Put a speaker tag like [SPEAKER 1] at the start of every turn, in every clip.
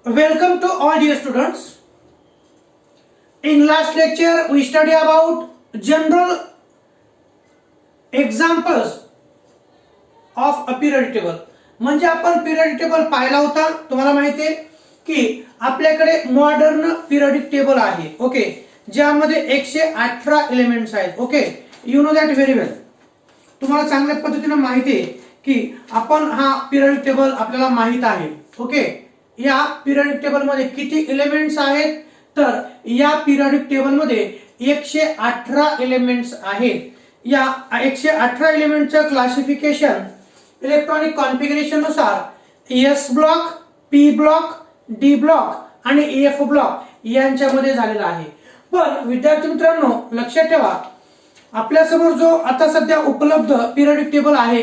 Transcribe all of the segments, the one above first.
[SPEAKER 1] Welcome to all dear students. In last lecture we study about general examples of a periodic table. म्हणजे आपण periodic table पाहिला होता. तुम्हाला माहिती आहे की आपल्याकडे मॉडर्न periodic table आहे. ओके, ज्यामध्ये 118 एलिमेंट्स आहेत. Okay, you know that very well. तुम्हाला चांगल्या पद्धतीने माहिती आहे की आपण हा periodic table आपल्याला माहित आहे. ओके, या पिरियडिक टेबल मध्ये किती एलिमेंट्स आहेत? तर या पिरियडिक टेबल मध्ये 118 एलिमेंट्स आहेत. या 118 एलिमेंटचं क्लासिफिकेशन इलेक्ट्रॉनिक कॉन्फिगरेशन नुसार S block, P block, D block आणि एफ ब्लॉक यांच्यामध्ये झालेला आहे. पण विद्यार्थी मित्रांनो लक्षात ठेवा, आपल्या समोर जो आता सध्या उपलब्ध पिरियडिक टेबल आहे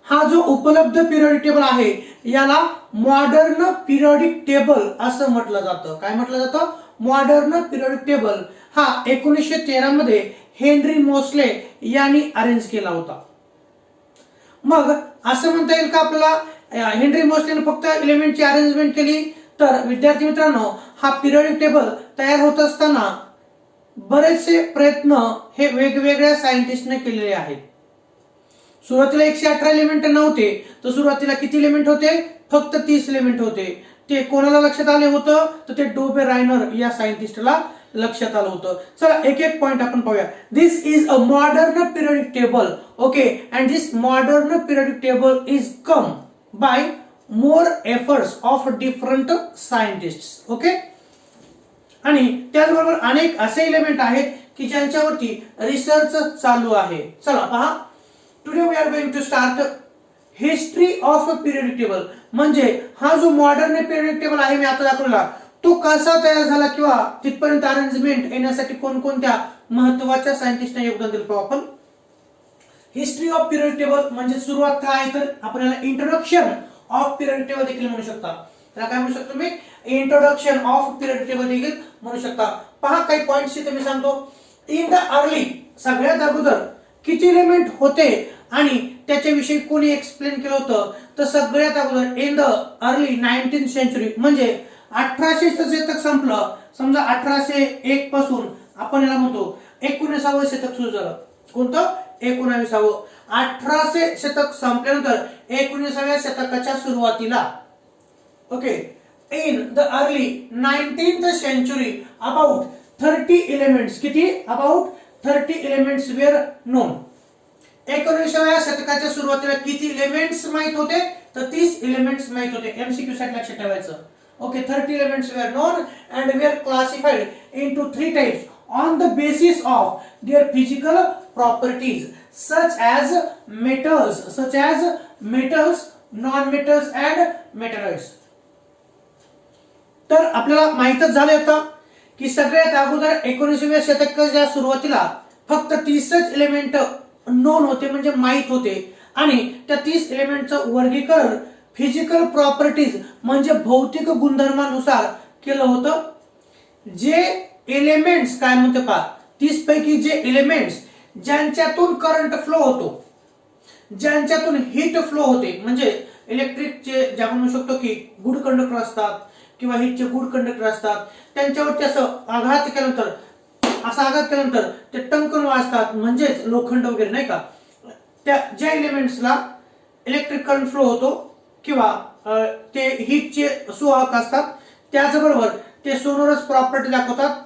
[SPEAKER 1] हा जो उपलब्ध पिरियडिक टेबल आहे याला मॉडर्न पिरियडिक टेबल असं म्हटलं जातं. काय म्हटलं जातं? Modern periodic table. हा 1913 मध्ये हेनरी मोसले यांनी अरेंज केला होता. मग असं म्हणता येईल का आपल्याला हेनरी मोसलेने फक्त एलिमेंटची अरेंजमेंट केली? तर विद्यार्थी मित्रांनो, हा पिरियडिक टेबल तयार होत असताना बरेचसे प्रयत्न हे वेगवेगळ्या सायंटिस्टने केलेले आहेत. सुरुवातीला 118 एलिमेंट नव्हते, तर सुरुवातीला किती एलिमेंट होते? फक्त 30 एलिमेंट होते. ते कोणाला लक्षात आले होतं? तर ते डोबे रायनर या सायंटिस्टला लक्षात आलं होतं. चला एक एक पॉइंट आपण पाहूया. This is a modern periodic table. Okay, and this modern periodic table is come by more efforts of different scientists. Okay, आणि त्याचबरोबर अनेक असे एलिमेंट आहेत की ज्यांच्यावरती रिसर्च चालू आहे. चला पहा, today we are going to start history of a periodic table. म्हणजे हा जो मॉडर्न पिरियडिक टेबल आहे मी आता दाखवला, तो कसा तयार झाला किंवा तिथपर्यंत अरेंजमेंट येण्यासाठी कोणकोणत्या महत्त्वाच्या सायंटिस्टने योगदान दिलं पाहू आपण. हिस्ट्री ऑफ पिरियडिक टेबल म्हणजे सुरुवात काय आहे, तर आपण याला इंट्रोडक्शन ऑफ पिरियडिक टेबल देखील म्हणू शकता. त्याला काय म्हणू शकतो मी? इंट्रोडक्शन ऑफ पिरियडिक टेबल देखील म्हणू शकता. पहा काही पॉइंट्स इथे मी सांगतो. इन द अर्ली, सगळ्यात अगोदर किती एलिमेंट होते आणि त्याच्याविषयी कोणी एक्सप्लेन केलं होतं? तर सगळ्यात अगोदर in the early 19th century, म्हणजे 1800 शतक संपलं. समजा 1801 पासून आपण याला म्हणतो 19व्या शतक सुरू झालं. कोणतं? 19व्या. 1800 शतक संपल्यानंतर 19व्या शतकाच्या सुरुवातीला, okay, in the early 19th century about 30 elements, किती? About 30 elements were known. 19व्या शतकाच्या सुरुवातीला किती एलिमेंट्स माहित होते? तर 30 एलिमेंट्स माहित होते. एमसीक्यू साठी लक्षात ठेवायचं. Okay, 30 elements were known and were classified into 3 types on the basis of their physical properties such as metals, non metals and metalloids. तर आपल्याला माहितच झालं होतं की सगळ्यात अगोदर 19व्या शतकाच्या सुरुवातीला फक्त 30च एलिमेंट नोन होते, म्हणजे माहित होते. आणि त्या 30 एलिमेंटचं वर्गीकरण फिजिकल प्रॉपर्टीज म्हणजे भौतिक गुणधर्मानुसार केलं होतं. जे एलिमेंट्स काय म्हणतो का, 30 पैकी जे एलिमेंट्स ज्यांच्यातून करंट फ्लो होतो, ज्यांच्यातून हीट फ्लो होते, म्हणजे इलेक्ट्रिकचे जे आपण म्हणू शकतो की गुड कंडक्टर असतात किंवा हीटचे गुड कंडक्टर असतात, त्यांच्यावरती असं आघात केल्यानंतर ते टंकन वाजतात, म्हणजेच लोखंड वगैरे नाही का. त्या ज्या एलिमेंट्सला इलेक्ट्रिक करंट फ्लो होतो किंवा ते हीटचे सुवाहक असतात, त्याचबरोबर ते सोनोरस प्रॉपर्टी दाखवतात,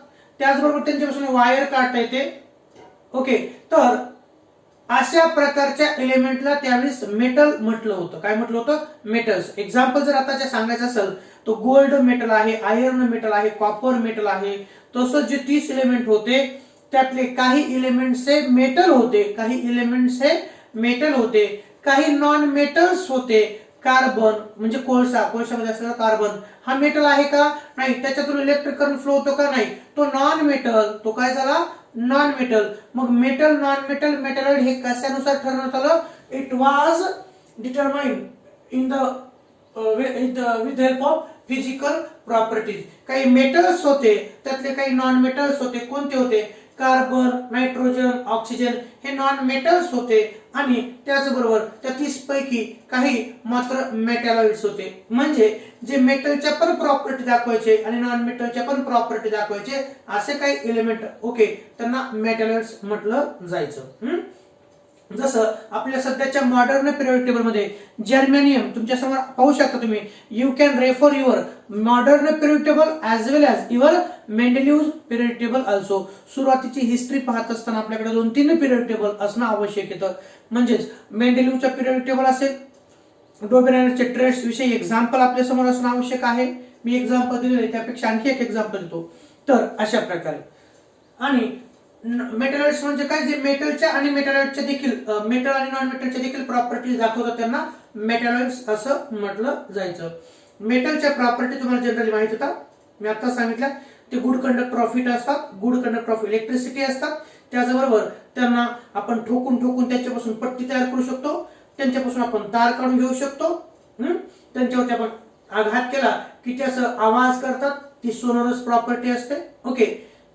[SPEAKER 1] त्याचबरोबर त्यांच्यापासून वायर काढता येते. ओके, तर अशा प्रकारच्या एलिमेंटला त्यावेळेस मेटल म्हटलं होतं. काय म्हटलं होतं? मेटल्स. एक्झाम्पल जर आताच्या सांगायचं असेल तो गोल्ड मेटल आहे, आयर्न मेटल आहे, कॉपर मेटल आहे. तसंच जे 30 एलिमेंट होते त्यातले काही एलिमेंट्स हे मेटल होते, काही नॉन मेटल्स होते. कार्बन म्हणजे कोळशामध्ये असलेला कार्बन हा मेटल आहे का? नाही. त्याच्यातून इलेक्ट्रिक करंट फ्लो होतो का? नाही. तो नॉन मेटल. तो काय झाला? Non metal. मग मेटल, नॉन मेटल, मेटलॉइड हे कशानुसार ठरवण्यात आलं? It was determined in the with help of physical properties. काही मेटल्स होते, त्यातले काही नॉन मेटल्स होते. कोणते होते? कार्बन, नायट्रोजन, ऑक्सिजन हे नॉन मेटल्स होते आणि त्याचबरोबर त्या 30 पैकी काही मात्र मेटॅलॉइड्स होते. म्हणजे जे मेटलच्या पण प्रॉपर्टी दाखवायचे आणि नॉन मेटलच्या पण प्रॉपर्टी दाखवायचे असे काही एलिमेंट ओके त्यांना मेटॅलॉइड्स म्हटलं जायचं. जसं आपल्या सध्याच्या मॉडर्न पिरियडिक टेबल मध्ये जर्मेनियम तुमच्या समोर पाहू शकता तुम्ही. You can refer your modern periodic table as well as your Mendeleev periodic table also. सुरुवातीची हिस्ट्री पाहत असताना आपल्याकडे 2-3 पिरियडिक टेबल असणं आवश्यक येतं. म्हणजेच मेंडेलिव्हचा पिरियडिक टेबल असेल, डोबेरायनरचे ट्रेड्स विषयी एक्झाम्पल आपल्या समोर असणं आवश्यक आहे. मी एक्झाम्पल दिलेले त्यापेक्षा आणखी एक एक्झाम्पल देतो. तर अशा प्रकारे आणि मेटॅलॉइड्स म्हणजे काय, जे मेटलच्या आणि मेटॅलॉइडच्या देखील मेटल आणि नॉन मेटलच्या देखील प्रॉपर्टीज दाखवतात त्यांना मेटॅलॉइड्स असं म्हटलं जायचं. मेटलच्या प्रॉपर्टी तुम्हाला जनरली माहित होता, मी आता सांगितलं. ते गुड कंडक्टर ऑफ हीट असतात, गुड कंडक्टर ऑफ इलेक्ट्रिसिटी असतात. त्याचबरोबर त्यांना आपण ठोकून ठोकून त्यांच्यापासून पट्टी तयार करू शकतो, त्यांच्यापासून आपण तार काढून घेऊ शकतो. त्यांच्यावरती आपण आघात केला की ते असं आवाज करतात, ती सोनोरस प्रॉपर्टी असते. ओके,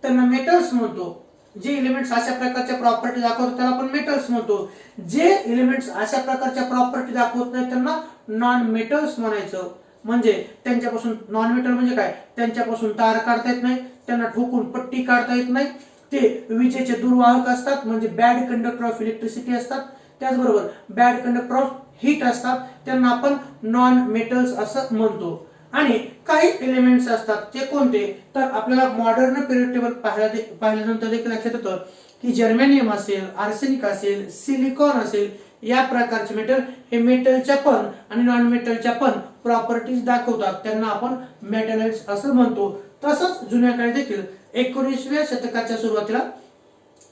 [SPEAKER 1] त्यांना मेटल्स म्हणतो. जे एलिमेंट्स अशा प्रकारच्या प्रॉपर्टी दाखवतात त्याला आपण मेटल्स म्हणतो. जे एलिमेंट्स अशा प्रकारच्या प्रॉपर्टी दाखवत नाही त्यांना नॉन मेटल्स म्हणायचं. म्हणजे त्यांच्यापासून नॉन मेटल म्हणजे काय, त्यांच्यापासून तार काढता येत नाही, त्यांना ठोकून पट्टी काढता येत नाही, ते विजेचे दुर्वाहक असतात म्हणजे बॅड कंडक्टर ऑफ इलेक्ट्रिसिटी असतात. त्याचबरोबर बॅड कंडक्टर ऑफ हीट असतात, त्यांना आपण नॉन मेटल्स असं म्हणतो. आणि काही एलिमेंट्स असतात ते कोणते, तर आपल्याला मॉडर्न पिरियड टेबल पाहिल्यानंतर देखील लक्षात येतं की जर्मेनियम असेल, आर्सेनिक असेल, सिलिकॉन असेल, या प्रकारचे मेटल हे मेटलच्या पण आणि नॉन मेटलच्या पण प्रॉपर्टीज दाखवतात, त्यांना आपण मेटॅलॉइड्स असं म्हणतो. तसंच जुन्या काळी देखील 19व्या शतकाच्या सुरुवातीला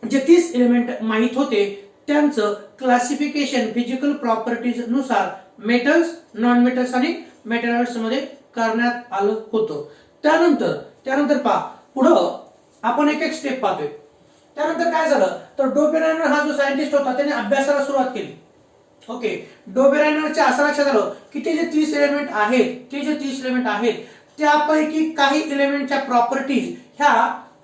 [SPEAKER 1] जे 30 एलिमेंट माहित होते त्यांचं क्लासिफिकेशन फिजिकल प्रॉपर्टीज नुसार मेटल्स, नॉन मेटल्स आणि मेटॅलॉइड्स मध्ये करण्यात आलं होतं. त्यानंतर पहा पुढं आपण एक एक स्टेप पाहतोय. त्यानंतर काय झालं तर डोबेरायनर हा जो सायंटिस्ट होता त्याने अभ्यासाला सुरुवात केली. ओके, डोबेरायनरच्या असं लक्षात आलं की ते जे 30 एलिमेंट आहेत त्यापैकी काही एलिमेंटच्या प्रॉपर्टीज ह्या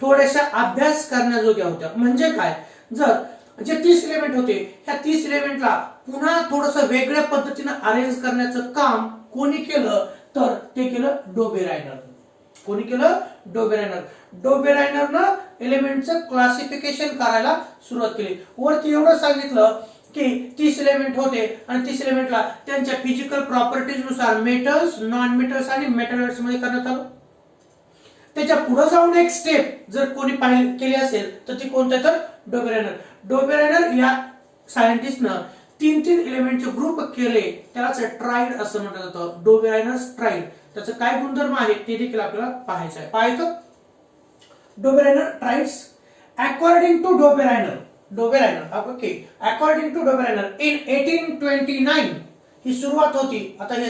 [SPEAKER 1] थोड्याशा अभ्यास करण्याजोग्या होत्या. म्हणजे काय, जर जे 30 एलिमेंट होते ह्या 30 एलिमेंटला पुन्हा थोडंसं वेगळ्या पद्धतीने अरेंज करण्याचं काम कोणी केलं तर ते केलं डोबेरायनर. कोणी केलं, डोबेरायनरनं एलिमेंटचं क्लासिफिकेशन करायला सुरुवात केली. वरती एवढं सांगितलं की 30 एलिमेंट होते आणि 30 एलिमेंटला त्यांच्या फिजिकल प्रॉपर्टीज नुसार मेटल्स, नॉन मेटल्स आणि मेटॅलॉइड्स मध्ये करण्यात आलं. त्याच्या पुढे जाऊन एक स्टेप जर कोणी केली असेल तर ती कोणतं तर डोबेरायनर या सायंटिस्टनं 3 एलिमेंटचे ग्रुप केले, त्यालाच ट्राइड असं म्हटलं जातं. डोबेरायनर्स ट्राइड. त्याचं काय गुणधर्म आहे ते देखील आपल्याला पाहायचं आहे. पाहायचं Dobereiner triads according to Dobereiner okay, according to Dobereiner in 1829 ही सुरुवात होती. आता हे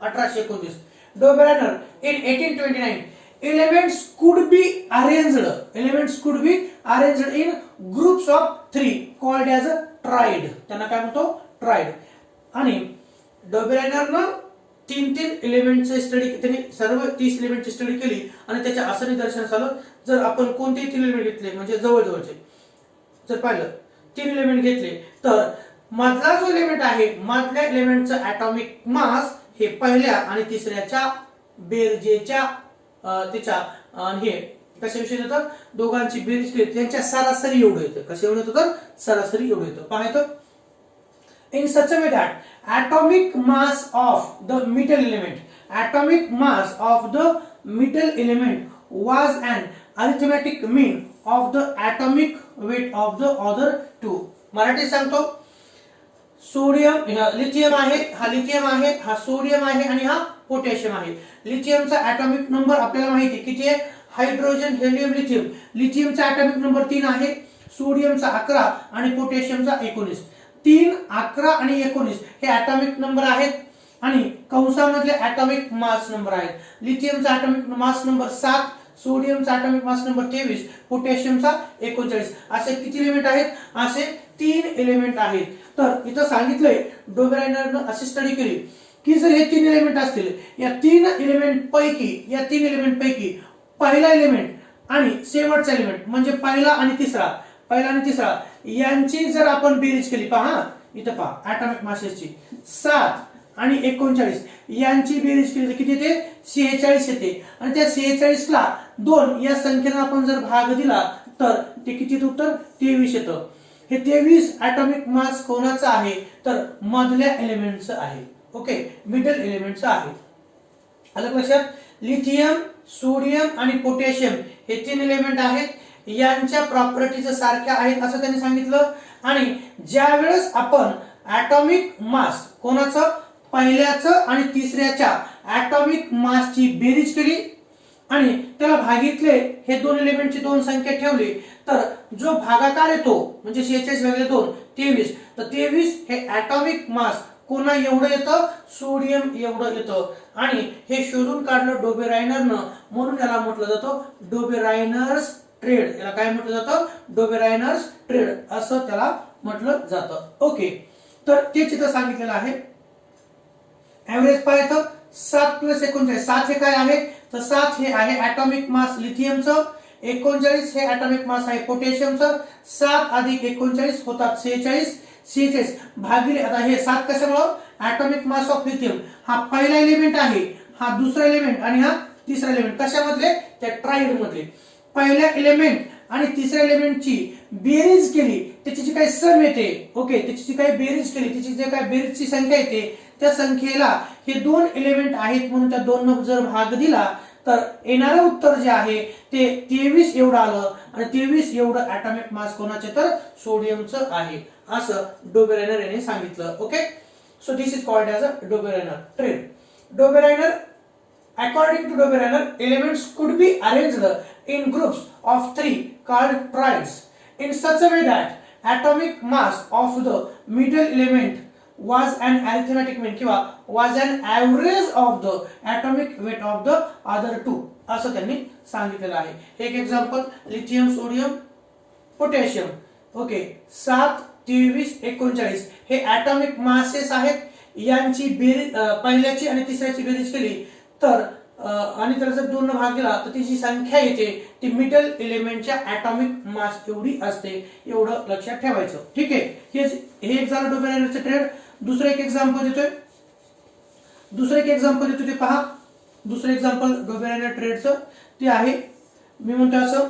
[SPEAKER 1] 1829. Dobereiner in 1829 elements could be arranged in groups of 3 called as a triad. त्यांना काय म्हणतो, ट्राइड. आणि डोबेरायनरनं 3 एलिमेंटचे स्टडी, त्यांनी सर्व 30 एलिमेंटची स्टडी केली आणि त्याच्या असं निदर्शनास आलं जर आपण कोणतेही 3 एलिमेंट घेतले म्हणजे जवळजवळचे जर पाहिलं 3 एलिमेंट घेतले तर मधला जो एलिमेंट आहे मधल्या एलिमेंटचं ऍटॉमिक मास हे पहिल्या आणि तिसऱ्याच्या बेरजेच्या त्याच्या हे कशाविषयी येतं, दोघांची बेरीज केली त्यांच्या सरासरी एवढं येतं. कसं एवढं येतं तर सरासरी एवढं येतं. पाहायचं in such a way that atomic mass of the middle element was an arithmetic mean of the atomic weight of the other two. Marathi सांगतो, सोडियम लिथियम आहे, हा सोडियम आहे आणि हा पोटॅशियम आहे. लिथियमचा ॲटॉमिक नंबर आपल्याला माहिती आहे किती आहे, हायड्रोजन, हेलियम, लिथियम. लिथियमचा ॲटॉमिक नंबर 3 आहे, सोडियमचा 11 आणि पोटॅशियमचा 19. 3, 11 आणि 19 हे ॲटॉमिक नंबर आहेत आणि कंसामधले ॲटॉमिक मास नंबर आहेत. लिथियमचा ॲटॉमिक मास नंबर 7, सोडियमचा ॲटॉमिक मास नंबर 23, पोटॅशियमचा 39. असे किती एलिमेंट आहेत, असे 3 एलिमेंट आहेत. तर इथं सांगितलंय डोबेरायनरनं अशी स्टडी केली की जर हे 3 एलिमेंट असतील, या 3 एलिमेंट पैकी पहिला एलिमेंट आणि शेवटचा एलिमेंट म्हणजे पहिला आणि तिसरा यांची जर आपण बेरीज केली, पहा इथं पहा ऍटॉमिक मासेसची 7 आणि 39 यांची बेरीज केली तर किती येते? 46 येते. आणि त्या 46 ला 2 या संख्येने आपण जर भाग दिला तर ते किती उत्तर? 23 येतं. हे 23 ऍटॉमिक मास कोणाचं आहे? तर मधल्या एलिमेंटचं आहे. ओके, मिडल एलिमेंटचं आहे. आलं लक्षात? लिथियम, सोडियम आणि पोटॅशियम हे 3 एलिमेंट आहेत. यांच्या प्रॉपर्टीज सारख्या आहेत असं त्यांनी सांगितलं. आणि ज्या वेळेस आपण ऍटॉमिक मास कोणाचं? पहिल्याचं आणि तिसऱ्याच्या ऍटॉमिक मासची बेरीज केली आणि त्याला भागितले, हे 2 एलिमेंटची 2 संख्या ठेवली तर जो भागाकार येतो म्हणजे 46 भागिले 2 23. तर 23 हे ऍटॉमिक मास कोणा एवढं येतं? सोडियम एवढं येतं. आणि हे शोधून काढलं डोबेरायनरनं, म्हणून याला म्हटलं जातं डोबेरायनर्स ट्रेड. याला काय म्हटलं जातं? डोबेरायनर्स ट्रेड असं त्याला म्हटलं जातं. ओके, तर ते चित्र सांगितलेलं आहे. ऍव्हरेज पाहायचं 7 + 39. 7 हे काय आहे? तर 7 हे आहे ऍटॉमिक मास लिथियमचं. 39 हे ऍटॉमिक मास आहे पोटॅशियमचं. 7 + 39 होतात 46. 46 भागिले, आता हे 7 कशामुळं? Atomic mass of lithium. हा पहिला एलिमेंट आहे, हा दुसरा एलिमेंट आणि हा तिसरा एलिमेंट. कशामधले? त्या ट्राइड मधले. पहिल्या एलिमेंट आणि तिसऱ्या एलिमेंटची बेरीज केली, त्याची जी काही सम येते, ओके, त्याची जी काही बेरीज केली, त्याची जे काही बेरीजची संख्या येते त्या संख्येला हे 2 एलिमेंट आहेत म्हणून त्या 2 न जर भाग दिला तर येणारं उत्तर जे आहे ते 23 एवढं आलं. आणि 23 एवढं ऍटॉमिक मास कोणाचे? तर सोडियमचं आहे असं डोबेरायनर यांनी सांगितलं. Okay, so this is called as a Dobereiner triad. Dobereiner, according to Dobereiner, elements could be arranged in groups of 3 called triads in such a way that atomic mass of the middle element was an arithmetic mean किंवा was an average of the atomic weight of the other two असं त्यांनी सांगितलेलं आहे. एक example, lithium, sodium, potassium. Okay, 7, 23, 39 हे atomic masses आहेत. यांची बेरीज पहिल्याची आणि तिसऱ्याची बेरीज केली तर आणि त्याला जर 2 न भाग दिला तर ती जी संख्या येते ती मिडल एलिमेंटच्या ऍटॉमिक मास एवढी असते. एवढं लक्षात ठेवायचं. ठीक आहे, हे एक झालं डोबेरायनरचं ट्रेड. दुसरं एक एक्झाम्पल देतोय ते पहा. दुसरं एक्झाम्पल डोबेरायनर ट्रेडचं ते आहे, मी म्हणतो असं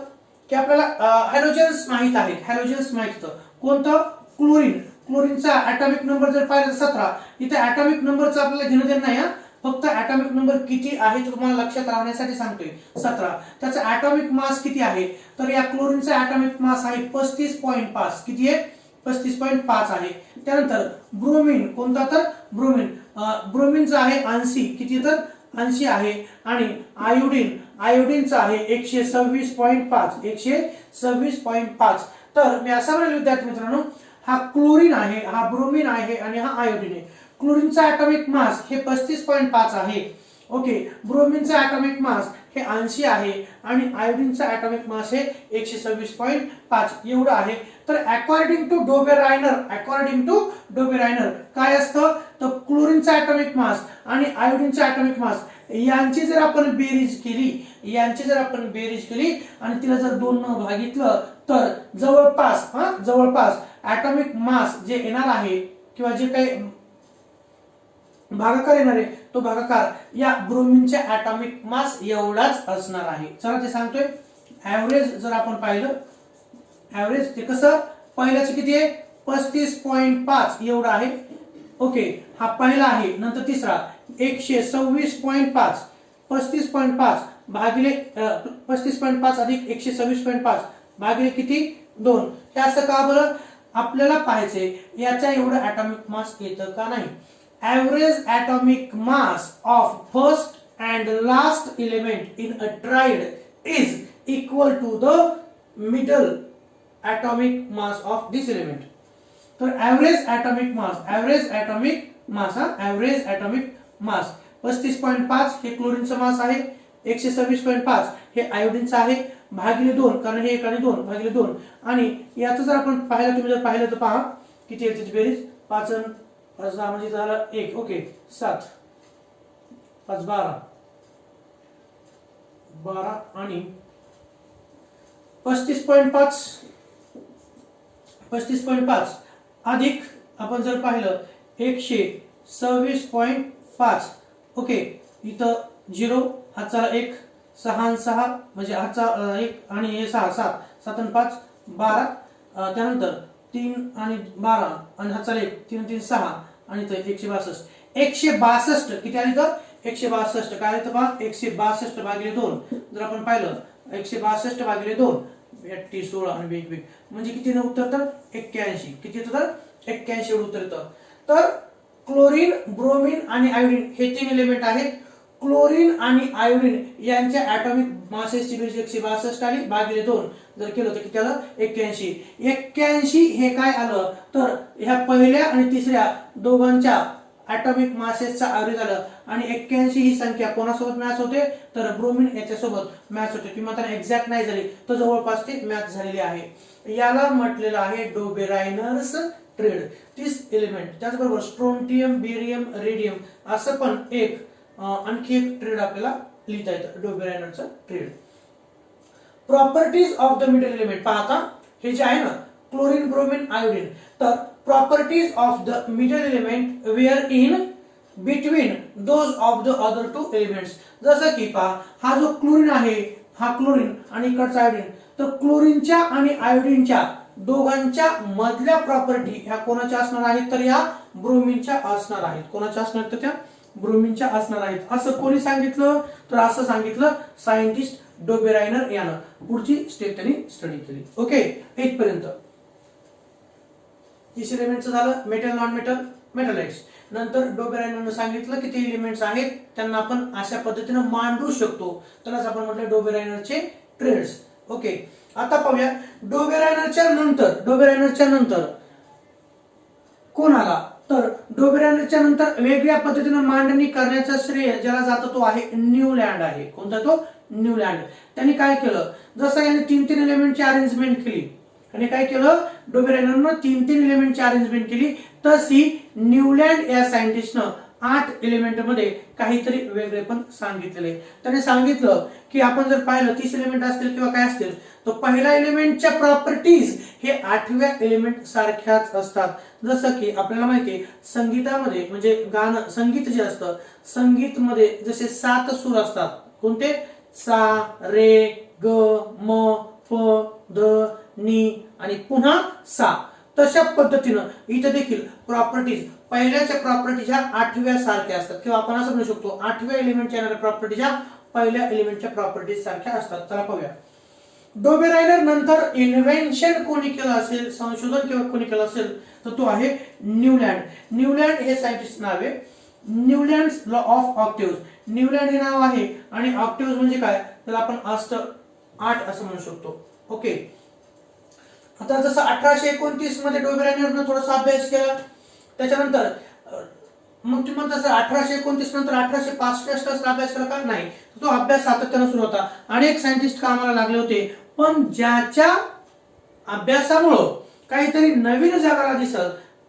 [SPEAKER 1] की आपल्याला हॅलोजन्स माहित आहेत. हॅलोजन्स माहित होतं. कोणतं? क्लोरीन. क्लोरीनचा ऍटॉमिक नंबर जर पाहिला तर 17. इथे ऍटॉमिक नंबरचं आपल्याला घेणं देणं नाही, फक्त ऍटॉमिक नंबर किती आहे ते तुम्हाला लक्षात राहण्यासाठी सांगतोय. 17. त्याचा ऍटॉमिक मास किती आहे? तर या क्लोरीनचा ऍटॉमिक मास आहे 35.5. किती आहे? 35.5 आहे. त्यानंतर ब्रोमीन. कोणता? तर ब्रोमीनचा आहे 80. किती? तर 80 आहे. आणि आयोडीनचा आहे 126.5. 126.5. तर मी असं म्हणेल विद्यार्थी मित्रांनो, हा क्लोरीन आहे, हा ब्रोमीन आहे आणि हा आयोडीन आहे. क्लोरीनचा ऍटॉमिक मास हे 35.5 आहे. ओके, ब्रोमीनचा ऍटॉमिक मास हे 80 आहे आणि आयोडीनचा ऍटॉमिक मास हे 126.5 एवढं आहे. तर अकॉर्डिंग टू डोबेरायनर काय असतं? तर क्लोरीनचा ऍटॉमिक मास आणि आयोडीनचा ऍटॉमिक मास यांची जर आपण बेरीज केली आणि तिला जर 2 न भागितलं तर जवळपास ऍटॉमिक मास जे येणार आहे किंवा जे काही भागाकार येणार आहे तो भागाकार या ब्रोमीनच्या ऍटॉमिक मास एवढाच असणार आहे. चला ते सांगतोय. ऍव्हरेज जर आपण पाहिलं, ऍव्हरेज ते कसं? पहिल्याचं किती आहे? 35.5 एवढं आहे. ओके, हा पहिला आहे. नंतर तिसरा 126.5. 35.5 भागिले 35.5 अधिक 126.5 भागिले किती? 2. हे असं का बरं? आपल्याला पाहायचंय याच्या एवढं ऍटॉमिक मास येतं का नाही. Average atomic mass of first and last element in a triad is equal to the middle atomic mass of this element. तर average atomic mass 35.5 हे क्लोरीनचं मास आहे, 126.5 हे आयोडीनचं आहे, भागिले 2 कारण हे 1 आणि 2 भागिले 2. आणि याचं जर आपण पाहिलं, तुम्ही जर पाहिलं तर पहा किती येते बेरीज. 5 म्हणजे झालं 1. ओके, 7 5 12 आणि 35.5 35.5 अधिक आपण जर पाहिलं 126.5. ओके, इथं 0 हातचा 1 6 आणि 6 म्हणजे हातचा 1 आणि हे 6 7 7 आणि 5 12. त्यानंतर 3 आणि 12 आणि हातचा 1 3 आणि 3 6 आणि इथं 162. 162 किती आली तर 162 काय आलं तर पहा 162 भागिले 2. जर आपण पाहिलं 162 भागिले 2 80 16 आणि वेगवेग म्हणजे किती न उत्तर तर 81. किती येतं तर 81 एवढं उत्तर येतं. तर क्लोरीन, ब्रोमीन आणि आयोडीन हे 3 एलिमेंट आहेत. क्लोरीन आणि आयोडीन यांच्या ॲटॉमिक मासेसची बेरीज 162 आली भागिले 2 जर केलं तर किती आलं 81. 81 हे काय आलं तर ह्या पहिल्या आणि तिसऱ्या दोघांच्या ॲटॉमिक मासेसचा ॲव्हरेज आलं आणि 81 ही संख्या कोणासोबत मॅच होते तर ब्रोमीन याच्यासोबत मॅच होते. किंवा त्यांना एक्झॅक्ट नाही झाली तर जवळपास ते मॅच झालेली आहे. याला म्हटलेलं आहे डोबेरायनर्स ट्रेड. 30 एलिमेंट. त्याचबरोबर स्ट्रोंटियम, बेरियम, रेडियम असं पण एक आणखी एक ट्रेड आपल्याला लिहिता येतं डोबेरायनरचं triad. Properties of the middle element पाहता हे जे आहे ना क्लोरीन, ब्रोमीन, आयोडीन तर properties of the middle element were in between those of the other two elements. जसं की पहा हा जो क्लोरीन आहे हा क्लोरीन आणि इकडचा आयोडीन तर क्लोरीनच्या आणि आयोडीनच्या दोघांच्या मधल्या प्रॉपर्टी ह्या कोणाच्या असणार आहेत तर या ब्रोमीनच्या असणार आहेत. कोणाच्या असणार तर त्या ब्रोमीनच्या असणार आहेत. असं कोणी सांगितलं तर असं सांगितलं सायंटिस्ट डोबेरायनर यानं. पुढची स्टेप त्यांनी स्टडी केली. ओके, इथपर्यंत 30 एलिमेंटचं झालं. Metal, non metal, मेटलाइट्स. नंतर डोबेरायनरनं सांगितलं की ते एलिमेंट्स आहेत त्यांना आपण अशा पद्धतीने मांडू शकतो. त्यालाच आपण म्हटलं डोबेरायनरचे ट्रेड्स. ओके, आता पाहूया डोबेरायनरच्या नंतर कोण आला तर डोबेरायनरच्या नंतर वेगळ्या पद्धतीने मांडणी करण्याचा श्रेय ज्याला जातो तो आहे न्यूलँड आहे. कोणता तो न्यूलँड. त्यांनी काय केलं जसं याने 3 एलिमेंटची अरेंजमेंट केली आणि काय केलं डोबेरायनरनं 3 एलिमेंटची अरेंजमेंट केली तशी न्यूलँड या सायंटिस्टनं 8 एलिमेंट मध्ये काहीतरी वेगळे पण सांगितलेले. त्याने सांगितलं की आपण जर पाहिलं 30 एलिमेंट असतील किंवा काय असतील तर पहिल्या एलिमेंटच्या प्रॉपर्टीज हे 8व्या एलिमेंट सारख्याच असतात. जसं की आपल्याला माहितीये संगीतामध्ये म्हणजे गाणं संगीत जे असतं संगीत मध्ये जसे 7 सूर असतात. कोणते सा, रे, ग, म, प, ध, नी आणि पुन्हा सा. तशा पद्धतीनं इथे देखील प्रॉपर्टीज पहिल्याच्या प्रॉपर्टीज ह्या 8व्या सारख्या असतात किंवा आपण असं म्हणू शकतो 8व्या एलिमेंटच्या येणाऱ्या प्रॉपर्टीज ह्या पहिल्या एलिमेंटच्या प्रॉपर्टीज सारख्या असतात. चला पाहूया. डोबेरायनर नंतर इन्व्हेन्शन कोणी केलं असेल संशोधन किंवा कोणी केलं असेल तर तो आहे न्यूलँड. न्यूलँड हे सायंटिस्ट नाव आहे. Newlands law of octaves. Newland हे नाव आहे आणि ऑक्टेव्ज म्हणजे काय तर आपण अष्ट 8 असं म्हणू शकतो. ओके, आता जसं 1829 मध्ये डोबेरायनरनं थोडासा अभ्यास केला त्याच्यानंतर मग तुम्ही म्हणता सर 1829 नंतर 1865 अभ्यास केला का नाही. तो अभ्यास सातत्याने सुरू होता. अनेक सायंटिस्ट कामाला लागले होते पण ज्याच्या अभ्यासामुळं काहीतरी नवीन जगाला दिसत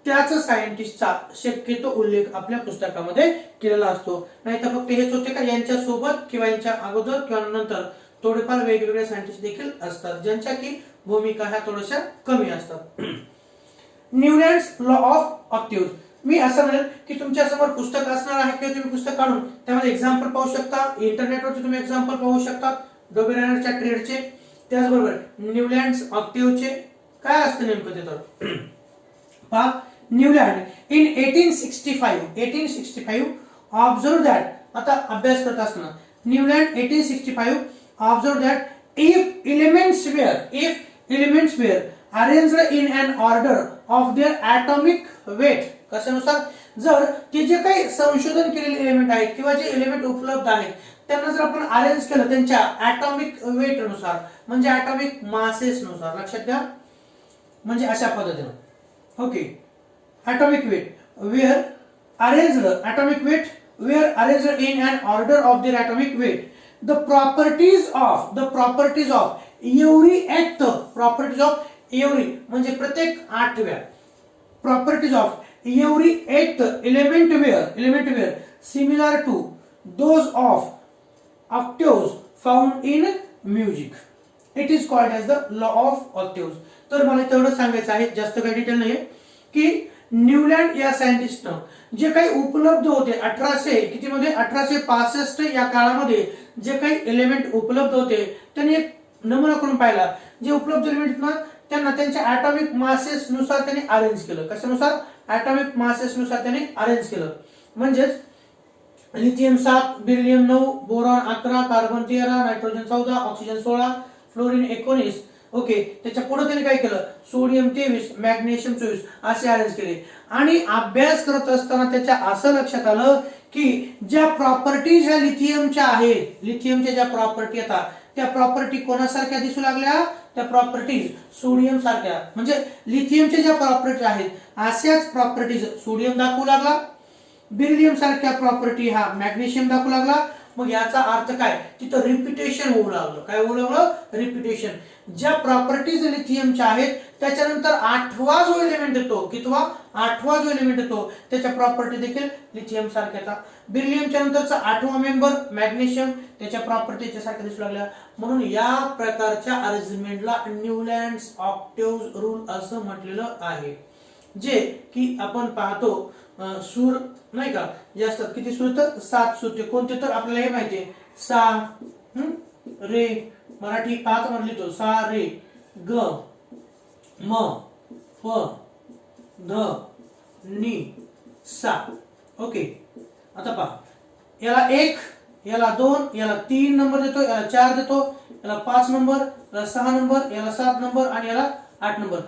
[SPEAKER 1] त्याच सायंटिस्टचा शक्यतो उल्लेख आपल्या पुस्तकामध्ये केलेला असतो. नाही तर फक्त हेच होते का यांच्या सोबत किंवा यांच्या अगोदर किंवा नंतर थोडेफार वेगवेगळे सायंटिस्ट देखील असतात ज्यांच्या की भूमिका ह्या थोड्याशा कमी असतात. Newlands law of octaves. मी असं म्हणेल की तुमच्या समोर पुस्तक असणार आहे किंवा तुम्ही पुस्तक काढून त्यामध्ये एक्झाम्पल पाहू शकता. इंटरनेटवरती तुम्ही एक्झाम्पल पाहू शकता डोबेरायनरच्या ट्रेडचे. त्याचबरोबर न्यूलँड्स ऑक्टेव्हचे काय असतं नेमकं ते तर पहा. न्यूलँड इन 1865 ऑब्झर्व दॅट आता अभ्यास करत असताना न्यूलँड 1865 observe that if elements were arranged in an order of their atomic weight कशानुसार जर ते जे काही संशोधन केलेले एलिमेंट आहेत किंवा जे एलिमेंट उपलब्ध आहेत त्यांना जर आपण अरेंज केलं त्यांच्या ॲटॉमिक वेट नुसार म्हणजे ॲटॉमिक मासेस नुसार लक्षात घ्या म्हणजे अशा पद्धतीने. Okay, atomic weight were arranged in an order of their atomic weight. The properties of every eighth properties of every म्हणजे प्रत्येक 8व्या properties of every eighth element were similar to those of octaves found in music. It is called as the law of octaves. तर मला तेवढं सांगायचं आहे, जास्त काही detail नाहीये, की न्यूलँड या सायंटिस्टनं जे काही उपलब्ध होते 1800 किती मध्ये 1865 या काळामध्ये जे काही एलिमेंट उपलब्ध होते त्यांनी एक नमुना करून पाहिला. जे उपलब्ध एलिमेंट ना त्यांना त्यांच्या ऍटॉमिक मासेस नुसार त्यांनी अरेंज केलं. कशानुसार? ऍटॉमिक मासेस नुसार त्यांनी अरेंज केलं. म्हणजेच lithium 7, beryllium 9, boron 11, carbon 13, nitrogen 14, oxygen 16, fluorine 19. Okay, त्याच्या पुढे त्यांनी काय केलं? सोडियम 23, मॅग्नेशियम 24 असे अरेंज केले. आणि अभ्यास करत असताना त्याच्या असं लक्षात आलं की ज्या प्रॉपर्टीज ह्या लिथियमच्या आहेत, लिथियमच्या ज्या प्रॉपर्टी येतात त्या प्रॉपर्टी कोणासारख्या दिसू लागल्या? त्या प्रॉपर्टीज सोडियम सारख्या. म्हणजे लिथियमच्या ज्या प्रॉपर्टी आहेत अशाच प्रॉपर्टीज सोडियम दाखवू लागला, बेरिलियम सारख्या प्रॉपर्टी हा मॅग्नेशियम दाखवू लागला. मग याचा अर्थ काय? तिथं रिपिटेशन होऊ लागलं. काय होऊ लागलं? रिपिटेशन. ज्या प्रॉपर्टीज लिथियमच्या आहेत त्याच्यानंतर 8वा जो एलिमेंट येतो, कितवा? 8वा जो एलिमेंट येतो त्याच्या प्रॉपर्टी देखील लिथियम सारख्या येतात. बेरिलियमच्या नंतरचा 8वा मेंबर मॅग्नेशियम, त्याच्या प्रॉपर्टीच्या सारख्या दिसू लागल्या. म्हणून या प्रकारच्या अरेंजमेंटला न्यूलँड्स ऑक्टेव्स रूल असं म्हटलेलं आहे. जे की आपण पाहतो सूर नाही का जे असतात, किती सूर? तर 7 सूर. ते कोणते? तर आपल्याला हे माहिती आहे, सा रे, मराठी पाहत म्हणली तो सा रे ग म प ध नि सा. ओके, आता पहा, याला 1, याला 2, याला 3 नंबर देतो, याला 4 देतो, याला 5 नंबर, याला 6 नंबर, याला 7 नंबर आणि याला 8 नंबर.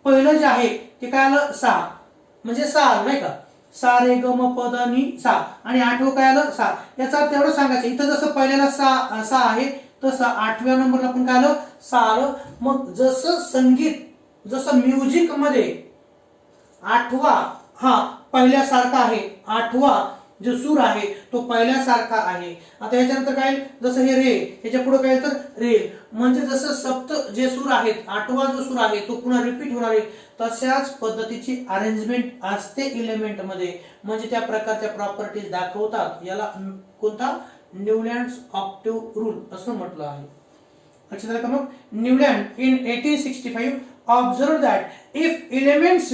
[SPEAKER 1] पहिलं जे आहे ते काय आलं? 6. म्हणजे 6 नाही का? सा रे ग म प ध नि सा. आणि 8वं काय आलं? 6. याचा अर्थ एवढं सांगायचं, इथं जसं पहिल्याला 6 आहे तसं 8व्या नंबरला पण काय आलं? 6 आलं. मग जसं संगीत, जसं म्युझिक मध्ये 8वा हा पहिल्यासारखा आहे, 8वा जो सूर आहे तो पहिल्यासारखा आहे. आता याच्यानंतर काय? जसं हे रे, याच्या पुढे काय? तर रे. म्हणजे जसं सप्त जे सूर आहेत, 8वा जो सूर आहे तो पुन्हा रिपीट होणार आहे, तशाच पद्धतीची अरेंजमेंट असते एलिमेंट मध्ये. म्हणजे त्या प्रकारच्या प्रॉपर्टीज दाखवतात. याला कोणता? न्यूलँड्स ऑक्टेव्ह रूल असं म्हटलं आहे. लक्षात आलं का? मग न्यूलँड in 1865 observed that if elements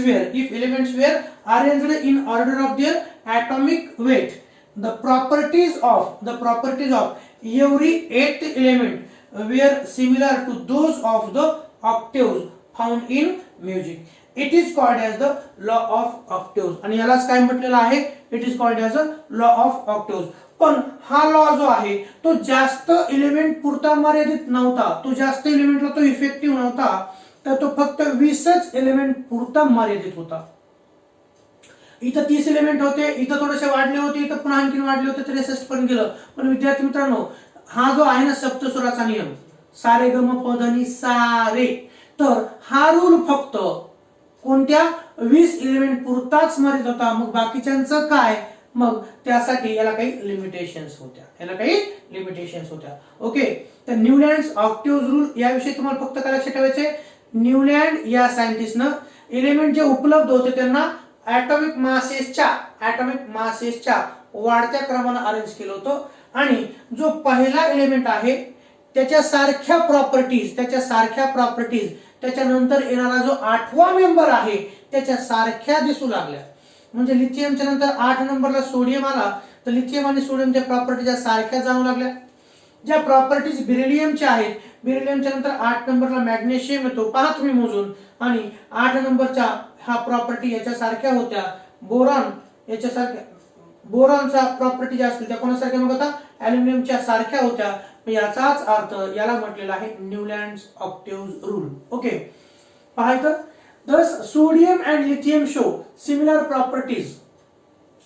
[SPEAKER 1] were arranged in order of their atomic weight, the properties of every 8th element were similar to those of the octaves found in music. It is called as the law of octaves. आणि यालाच काय म्हटलेलं आहे? It is called as a law of octaves. पण हा law जो आहे तो जास्त एलिमेंट पुरता मर्यादित नव्हता. तो जास्त एलिमेंटला तो इफेक्टिव्ह नव्हता, तर तो फक्त 20च एलिमेंट पुरता मर्यादित होता. इथं 30 एलिमेंट होते, इथं थोडेसे वाढले होते, इथं पुन्हा आणखी वाढले होते, 63 पण गेलं. पण विद्यार्थी मित्रांनो, हा जो आहे ना सप्तस्वराचा नियम, सा रे ग म प ध नि सा रे, तर हा रूल फक्त कोणत्या 20 एलिमेंट पुरताच मर्यादित होता. मग बाकीच्यांचं काय? मग त्यासाठी याला काही लिमिटेशन्स होत्या. ओके, तर न्यूलँड्स ऑक्टेव्ह रूल याविषयी तुम्हाला फक्त काय लक्षात ठेवायचे? न्यूलँड या सायंटिस्टनं एलिमेंट जे उपलब्ध होते त्यांना ऍटॉमिक मासेसच्या वाढत्या क्रमाने अरेंज केलं होतं. आणि जो पहिला एलिमेंट आहे त्याच्या सारख्या प्रॉपर्टीज, त्याच्यानंतर येणारा जो 8वा मेंबर आहे त्याच्या सारख्या दिसू लागल्या. म्हणजे लिथियमच्या नंतर 8 नंबरला सोडियम आला, तर लिथियम आणि सोडियमच्या प्रॉपर्टीज सारख्या जाणू लागल्या. ज्या प्रॉपर्टीज बेरिलियमच्या आहेत, बेरिलियमच्या नंतर 8 नंबरला मॅग्नेशियम येतो, पहा तुम्ही मोजून, आणि 8 नंबरच्या हा प्रॉपर्टी याच्या सारख्या होत्या. बोरॉन याच्या सारख्या, बोरॉनचा प्रॉपर्टी ज्या असतील त्या कोणासारख्या? मग आता ॲल्युमिनियमच्या सारख्या होत्या. याचाच अर्थ याला म्हटलेला आहे न्यूलँड्स ऑक्टेव्ह रूल. ओके, पहा इथं, thus sodium and lithium show similar properties.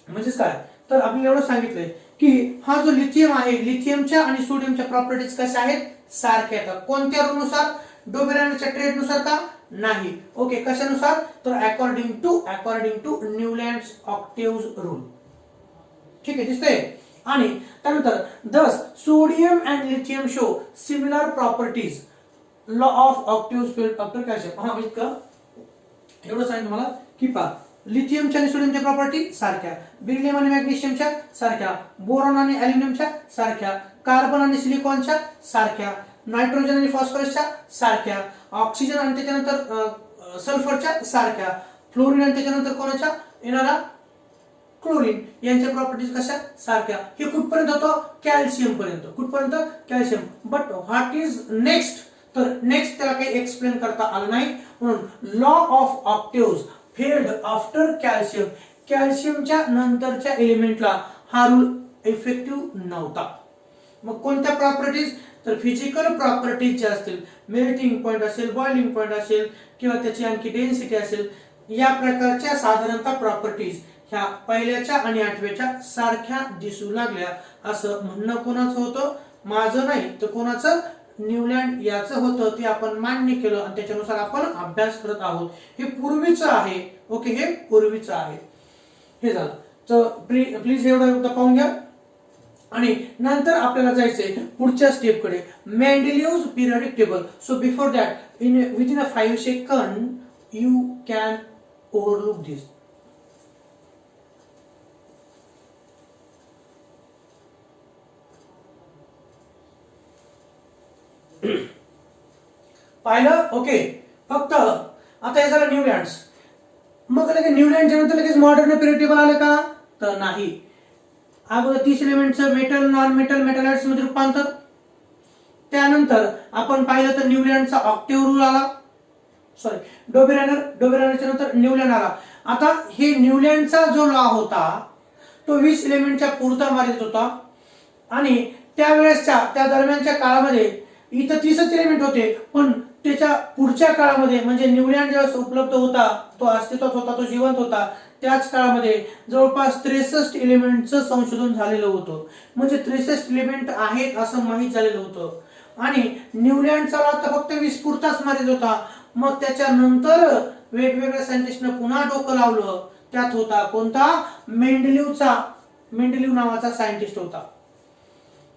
[SPEAKER 1] म्हणजेच काय? तर आपल्याला एवढं सांगितलंय की हा जो लिथियम आहे, लिथियमच्या आणि सोडियमच्या प्रॉपर्टीज कशा आहेत? सारख्या आहेत. कोणत्या रूलनुसार? डोबेरॅनच्या ट्रेडनुसार का? नाही. ओके, कशानुसार? तर according to Newlands octave rule. ठीक आहे, दिसतंय. आणि त्यानंतर thus sodium and lithium show similar properties. Law of octave speed after काय? हा इतकं एवढं सांगितलं मला की पहा, लिथियमच्या आणि सोडियमच्या प्रॉपर्टी सारख्या, बेरिलियम आणि मॅग्नेशियमच्या सारख्या, बोरॉन आणि ॲल्युमिनियमच्या सारख्या, कार्बन आणि सिलिकॉनच्या सारख्या, नायट्रोजन आणि फॉस्फरसच्या सारख्या, ऑक्सिजन आणि त्याच्यानंतर सल्फरच्या सारख्या, फ्लोरीन आणि त्याच्यानंतर कोणाच्या येणारा क्लोरीन यांच्या प्रॉपर्टीज कशा सारख्या. हे कुठपर्यंत होतं? कॅल्शियम पर्यंत. कुठपर्यंत? Calcium. But what is next? तर नेक्स्ट त्याला काही एक्सप्लेन करता आलं नाही, म्हणून law of octaves failed after calcium. कॅल्शियमच्या नंतरच्या एलिमेंटला हा रूल इफेक्टिव्ह नव्हता. मग कोणत्या प्रॉपर्टीज? तर फिजिकल प्रॉपर्टीज ज्या असतील, मेल्टिंग पॉइंट असेल, बॉइलिंग पॉइंट असेल किंवा त्याची आणखी डेन्सिटी असेल, या प्रकारच्या साधारणतः प्रॉपर्टीज ह्या पहिल्याच्या आणि आठव्याच्या सारख्या दिसू लागल्या असं म्हणणं कोणाचं होतं? माझं नाही तर कोणाचं? न्यूलँड याचं होतं. ते आपण मान्य केलं आणि त्याच्यानुसार आपण अभ्यास करत आहोत. हे पूर्वीचं आहे. ओके, हे पूर्वीचं आहे. हे झालं. तर प्लीज एवढं पाहून घ्या आणि नंतर आपल्याला जायचंय पुढच्या स्टेपकडे, Mendeleev's periodic table. So before that within a 5 second you can overlook this. पाहिलं? ओके. फक्त आता हे झालं न्यूलँड्स. मग लगेच न्यूलँडच्या नंतर लगेच मॉडर्न पिरियड टेबल आलं का? तर नाही. अगोदर 30 एलिमेंटचं मेटल, नॉन मेटल, मेटलाइट्स मध्ये रूपांतर. त्यानंतर आपण पाहिलं तर न्यूलँडचा ऑक्टेव्ह रूल आला. सॉरी, डोबेरेनरच्या नंतर न्यूलँड आला. आता हे न्यूलँडचा जो लॉ होता तो 20 एलिमेंटच्या पुरता मर्यादित होता आणि त्यावेळेसच्या त्या दरम्यानच्या काळामध्ये इथं 30च एलिमेंट होते, पण त्याच्या पुढच्या काळामध्ये म्हणजे न्यूलँड ज्यावेळेस उपलब्ध होता, तो अस्तित्वात होता, तो जिवंत होता, त्याच काळामध्ये जवळपास 63 एलिमेंटचं संशोधन झालेलं होतं. म्हणजे 63 एलिमेंट आहेत असं माहीत झालेलं होतं आणि न्यूलँडचा लॉ तर फक्त 20 पुरताच मर्यादित होता. मग त्याच्यानंतर वेगवेगळ्या सायंटिस्टनं पुन्हा डोकं लावलं. त्यात होता कोणता? मेंडेलिव्ह नावाचा सायंटिस्ट होता.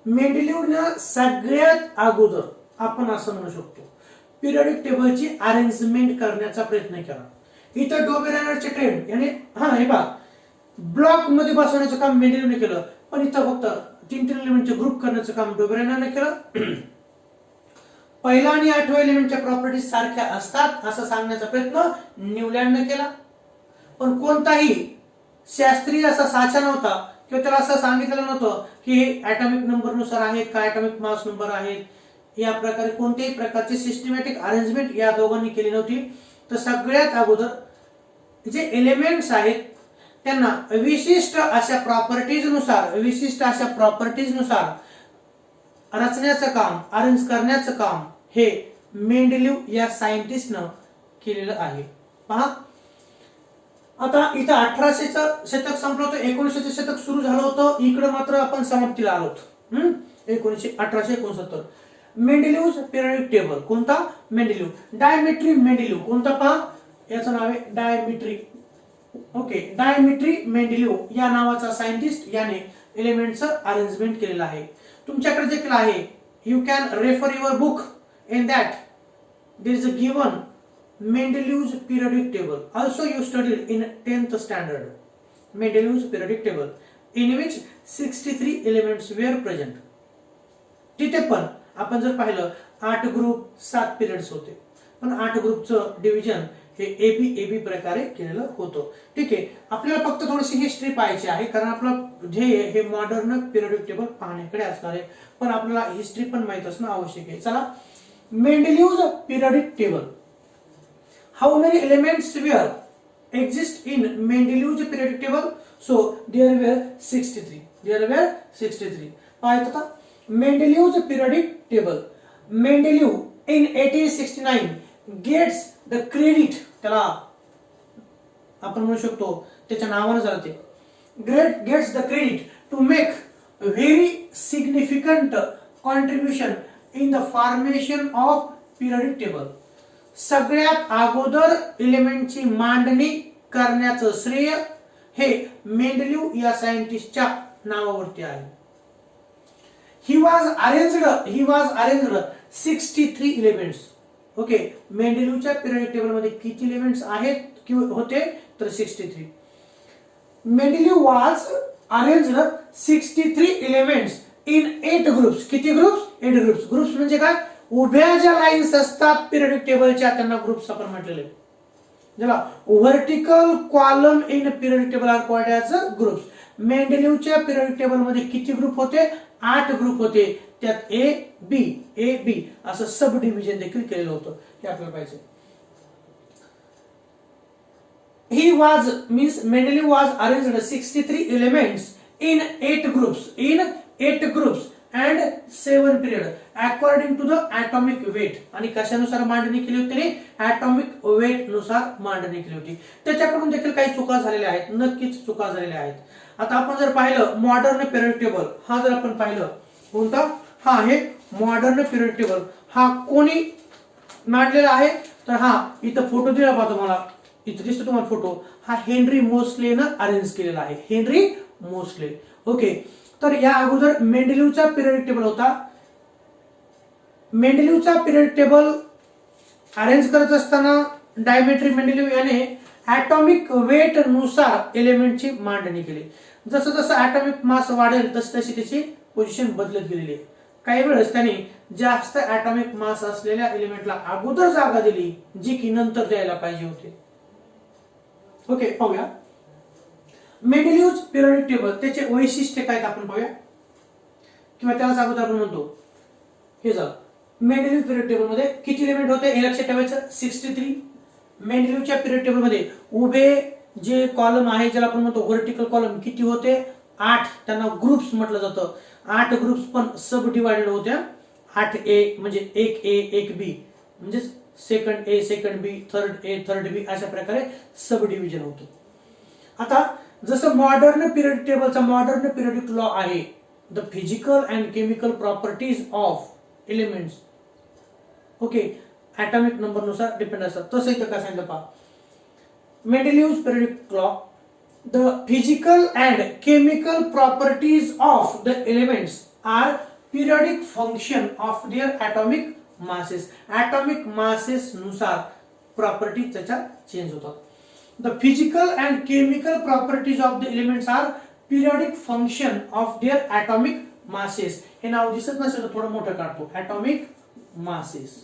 [SPEAKER 1] मेंडेलिव्हनं सगळ्यात अगोदर आपण असं म्हणू शकतो पिरियडिक टेबलची अरेंजमेंट करण्याचा प्रयत्न केला. इथं डोबेरेनरचे ट्रेंड याने हे बघा ब्लॉक मध्ये बसवण्याचं काम मेंडेलिव्हने केलं, पण इथं फक्त 3 एलिमेंटचे ग्रुप करण्याचं काम डोबेरेनरने केलं. पहिला आणि 8व्या एलिमेंटच्या प्रॉपर्टीज सारख्या असतात असं सांगण्याचा प्रयत्न न्यूलँडने केला, पण कोणताही शास्त्रीय असा साचा नव्हता किंवा त्याला असं सांगितलं नव्हतं की हे ऍटॉमिक नंबर नुसार आहेत का, ऍटॉमिक मास नंबर आहेत. या प्रकारे कोणत्याही प्रकारची सिस्टमॅटिक अरेंजमेंट या दोघांनी केली नव्हती. तर सगळ्यात अगोदर जे एलिमेंट्स आहेत त्यांना विशिष्ट अशा प्रॉपर्टीज नुसार रचण्याचं काम, अरेंज करण्याचं काम हे मेंडेलिव्ह या सायंटिस्टनं केलेलं आहे. पहा, आता इथं 1800चं शतक संपलं होतं, 1900चं शतक सुरू झालं होतं, इकडे मात्र आपण समाप्तीला आलो होतो. 1869. मेंडेलिव्हज पिरियडिक टेबल कोणता? मेंडेलिव्ह. डायमेट्री मेंडेलिव्ह कोणता? पहा, याचं नाव आहे डायमेट्री. ओके, डायमेट्री मेंडेलिव्ह या नावाचा सायंटिस्ट याने एलिमेंटचं अरेंजमेंट केलेलं आहे. तुमच्याकडे देखील आहे. You can refer your book in that there is a given Mendeleev's periodic table. Also you studied in 10th standard. Mendeleev's periodic table in which 63 elements were present. तिथे पण आपण जर पाहिलं 8 ग्रुप 7 पिरियड्स होते, पण 8 ग्रुपचं डिव्हिजन हे AB प्रकारे केलेलं होतं. ठीक आहे, आपल्याला फक्त थोडीशी हिस्ट्री पाहायची आहे कारण आपलं ध्येय हे मॉडर्न पिरियडिक टेबल पाहण्याकडे असणार आहे, पण आपल्याला हिस्ट्री पण माहित असणं आवश्यक आहे. चला, Mendeleev's periodic table. How many elements were exist in Mendeleev's periodic table? So there were 63. पाहत होता Mendeleev's periodic table. Mendeleev in 1869 gets the credit. त्याला आपण म्हणू शकतो त्याच्या नावाने झालं ते. Gets the credit to make a very significant contribution in the formation of periodic table. सगळ्यात अगोदर एलिमेंटची मांडणी करण्याचं श्रेय हे मेंडेलिव्ह या सायंटिस्टच्या नावावरती आहे. He was arranged 63 elements. Okay, मेंडेलिव्हच्या पिरियडिक टेबल मध्ये किती एलिमेंट्स आहेत किंवा होते? तर 63. Mendeleev was arranged 63 elements in 8 groups. किती ग्रुप्स? 8 ग्रुप्स. ग्रुप्स म्हणजे काय? उभ्या ज्या लाईन्स असतात पिरियडिक टेबलच्या त्यांना ग्रुप्स आपण म्हटलेले. ज्याला vertical column in periodic table are called as groups. मेंडेलिव्हच्या पिरियडिक टेबल मध्ये किती ग्रुप होते? 8 ग्रुप होते. त्यात ए बी असं सब डिव्हिजन देखील केलेलं होतं. हे आपल्याला पाहिजे. He was means Mendeleev was arranged 63 elements in 8 groups and 7 period according to the atomic weight. आणि कशानुसार मांडणी केली होती त्याने? atomic weight नुसार मांडणी केली होती. त्याच्याकडून देखील काही चुका झालेल्या आहेत, नक्कीच चुका झालेल्या आहेत. आता आपण जर पाहिलं मॉडर्न पिरियड टेबल, हा जर आपण पाहिलं कोणता? हा आहे मॉडर्न पिरियड टेबल. हा कोणी मांडलेला आहे? तर हा इथं फोटो दिला पाहतो मला, इथे दिसतो तुम्हाला फोटो. हा हेनरी मोस्लेनं अरेंज केलेला आहे. Henry Moseley. ओके. तर या अगोदर मेंडेलिव्हचा पिरियडिक टेबल होता. मेंडेलिव्हचा पिरियडिक टेबल अरेंज करत असताना डायमेट्री मेंडेलिव्ह याने ॲटॉमिक वेट नुसार एलिमेंटची मांडणी केली. जसं जसं ॲटॉमिक मास वाढेल तशी तशी त्याची पोझिशन बदलत गेलेली आहे. काही वेळेस त्यांनी जास्त ॲटॉमिक मास असलेल्या एलिमेंटला अगोदर जागा दिली, जी की नंतर द्यायला पाहिजे होते. ओके, पाहूया मेंडेलिव्हज पिरियडिक टेबल. त्याचे वैशिष्ट्य काय आपण पाहूया, किंवा त्याला अगोदर आपण म्हणतो हे झालं. मेंडेलिव्ह पिरियड टेबल मध्ये किती एलिमेंट होते हे लक्षात ठेवायचं. 63. मेंडेलिव्हच्या पिरियड टेबल मध्ये उभे जे कॉलम आहे ज्याला आपण म्हणतो व्हर्टिकल कॉलम किती होते? 8. त्यांना ग्रुप्स म्हटलं जातं. 8 ग्रुप्स पण सब डिवाइडेड होत्या. 8A म्हणजे 1A 1B म्हणजे second A second B third A third B अशा प्रकारे सब डिव्हिजन होतं. आता जसं मॉडर्न पिरियड टेबलचा मॉडर्न पिरियडिक लॉ आहे, the physical and chemical properties of elements okay atomic number नुसार डिपेंड असतात. तसं इथं काय सांगितलं पहा, Mendeleev's periodic law, the physical and chemical properties of the elements are periodic function of their atomic masses. Atomic masses नुसार property त्याच्या change होतात. The physical and chemical properties of the elements are periodic function of their atomic masses. हे नाव दिसत नसेल तर थोडं मोठं काढतो. ॲटॉमिक मासेस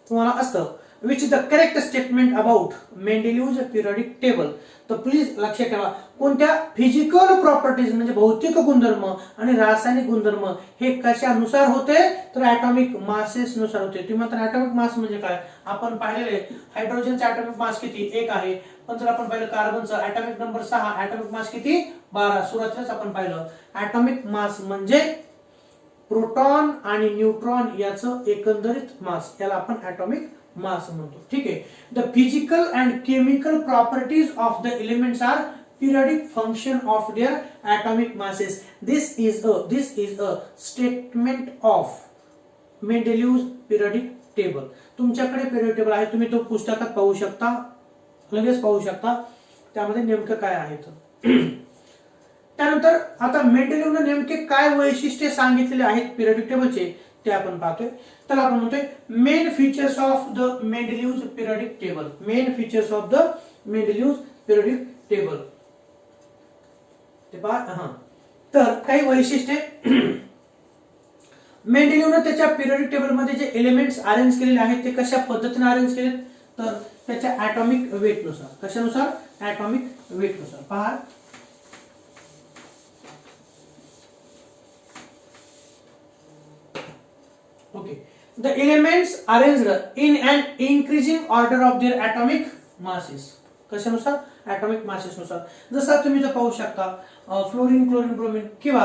[SPEAKER 1] तुम्हाला असतं which is the correct statement about Mendeleev's periodic table. तर प्लीज लक्षात ठेवा, कोणत्या फिजिकल प्रॉपर्टीज म्हणजे भौतिक गुणधर्म आणि रासायनिक गुणधर्म हे कशानुसार होते? तर ॲटॉमिक मासेस नुसार होते. तुम्ही म्हणता ॲटॉमिक मास म्हणजे काय? आपण पाहिलेले हायड्रोजनचा ॲटॉमिक मास किती? 1 आहे. पण जर आपण पाहिलं कार्बनचा ॲटॉमिक नंबर 6, ॲटॉमिक मास किती? 12. सुरुवातीलाच आपण पाहिलं ॲटॉमिक मास म्हणजे प्रोटॉन आणि न्यूट्रॉन याचं एकंदरीत मास, याला आपण ॲटॉमिक मास म्हणतो. ठीक आहे. The physical and chemical properties of the elements are periodic function of their atomic masses. This is a statement of Mendeleev's periodic table. तुमच्याकडे पिरियड टेबल आहे, तुम्ही तो पुस्तकात पाहू शकता, लगेच पाहू शकता त्यामध्ये नेमकं काय आहे. त्यानंतर आता मेंडेलिव्हने नेमके काय वैशिष्ट्ये सांगितलेले आहेत पिरियडिक टेबलचे ते आपण पाहतोय. त्याला आपण म्हणतोय main features of the Mendeleev's periodic table. Main features of the Mendeleev's periodic table. तर काही वैशिष्ट्ये मेंडेलिव्हने त्याच्या पिरियडिक टेबल मध्ये जे एलिमेंट्स अरेंज केलेले आहेत ते कशा पद्धतीने अरेंज केलेत? तर त्याच्या ॲटॉमिक वेट नुसार. कशानुसार? ॲटॉमिक वेट नुसार. पहा okay. The elements arranged in an increasing order of their atomic masses. कशानुसार? ॲटॉमिक मासेस नुसार. जसं तुम्ही जर पाहू शकता फ्लोरीन क्लोरीन ब्रोमीन, किंवा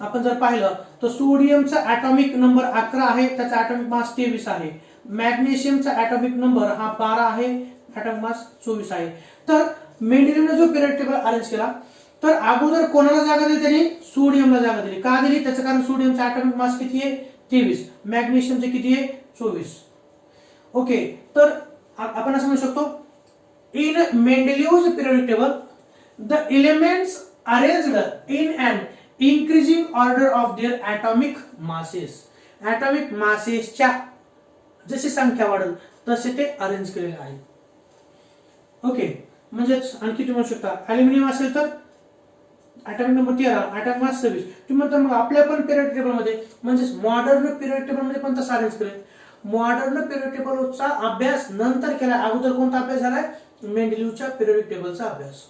[SPEAKER 1] आपण जर पाहिलं तर सोडियमचा ॲटॉमिक नंबर 11 आहे, त्याचा ॲटॉमिक मास 23 आहे. मॅग्नेशियमचा ॲटॉमिक नंबर हा 12 आहे, ॲटॉमिक मास 24 आहे. तर मेंडेलिव्हने जो पिरियड टेबल अरेंज केला तर अगोदर कोणाला जागा दिली? त्यांनी सोडियमला जागा दिली. का दिली? त्याचं कारण सोडियमचा ॲटॉमिक मास किती आहे? 23. मॅग्नेशियमचे किती आहे? 24. ओके. तर आपण असं म्हणू शकतो in Mendeleev's periodic table the elements arranged in an increasing order of their atomic masses. atomic masses च्या जशी संख्या वाढेल तसे ते अरेंज केलेले आहे. ओके. म्हणजे आणखी तुम्ही म्हणू शकता ॲल्युमिनियम असेल तर ॲटॉमिक नंबर 13, ॲटॉमिक मास 26. तुम्ही म्हणता मग आपल्या पण पिरियड टेबल मध्ये म्हणजेच मॉडर्न पिरियड टेबल मध्ये पण तसं अरेंज केलंय. मॉडर्न पिरियड टेबलचा अभ्यास नंतर केला, अगोदर कोणता अभ्यास झालाय? मेंडेलिव्हच्या पिरियडिक टेबलचा अभ्यास.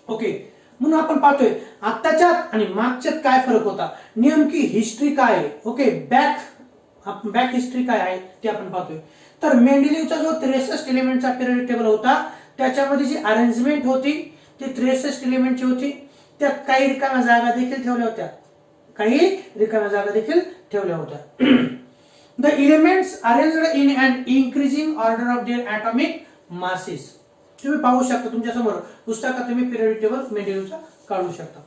[SPEAKER 1] ओके, म्हणून आपण पाहतोय आत्ताच्यात आणि मागच्यात काय फरक होता, नेमकी हिस्ट्री काय आहे. ओके, बॅक हिस्ट्री काय आहे ते आपण पाहतोय. तर मेंडेलिव्हचा जो 63 एलिमेंटचा पिरियडिक टेबल होता त्याच्यामध्ये जी अरेंजमेंट होती ती 63 एलिमेंटची होती. त्यात काही रिकाम्या जागा देखील ठेवल्या होत्या, काही रिकाम्या जागा देखील ठेवल्या होत्या. The elements arranged in an increasing order of their atomic masses. तुम्ही पाहू शकता तुमच्या समोर पुस्तकात, तुम्ही पिरियडिक टेबल मेंडेलिव्हचा काढू शकता.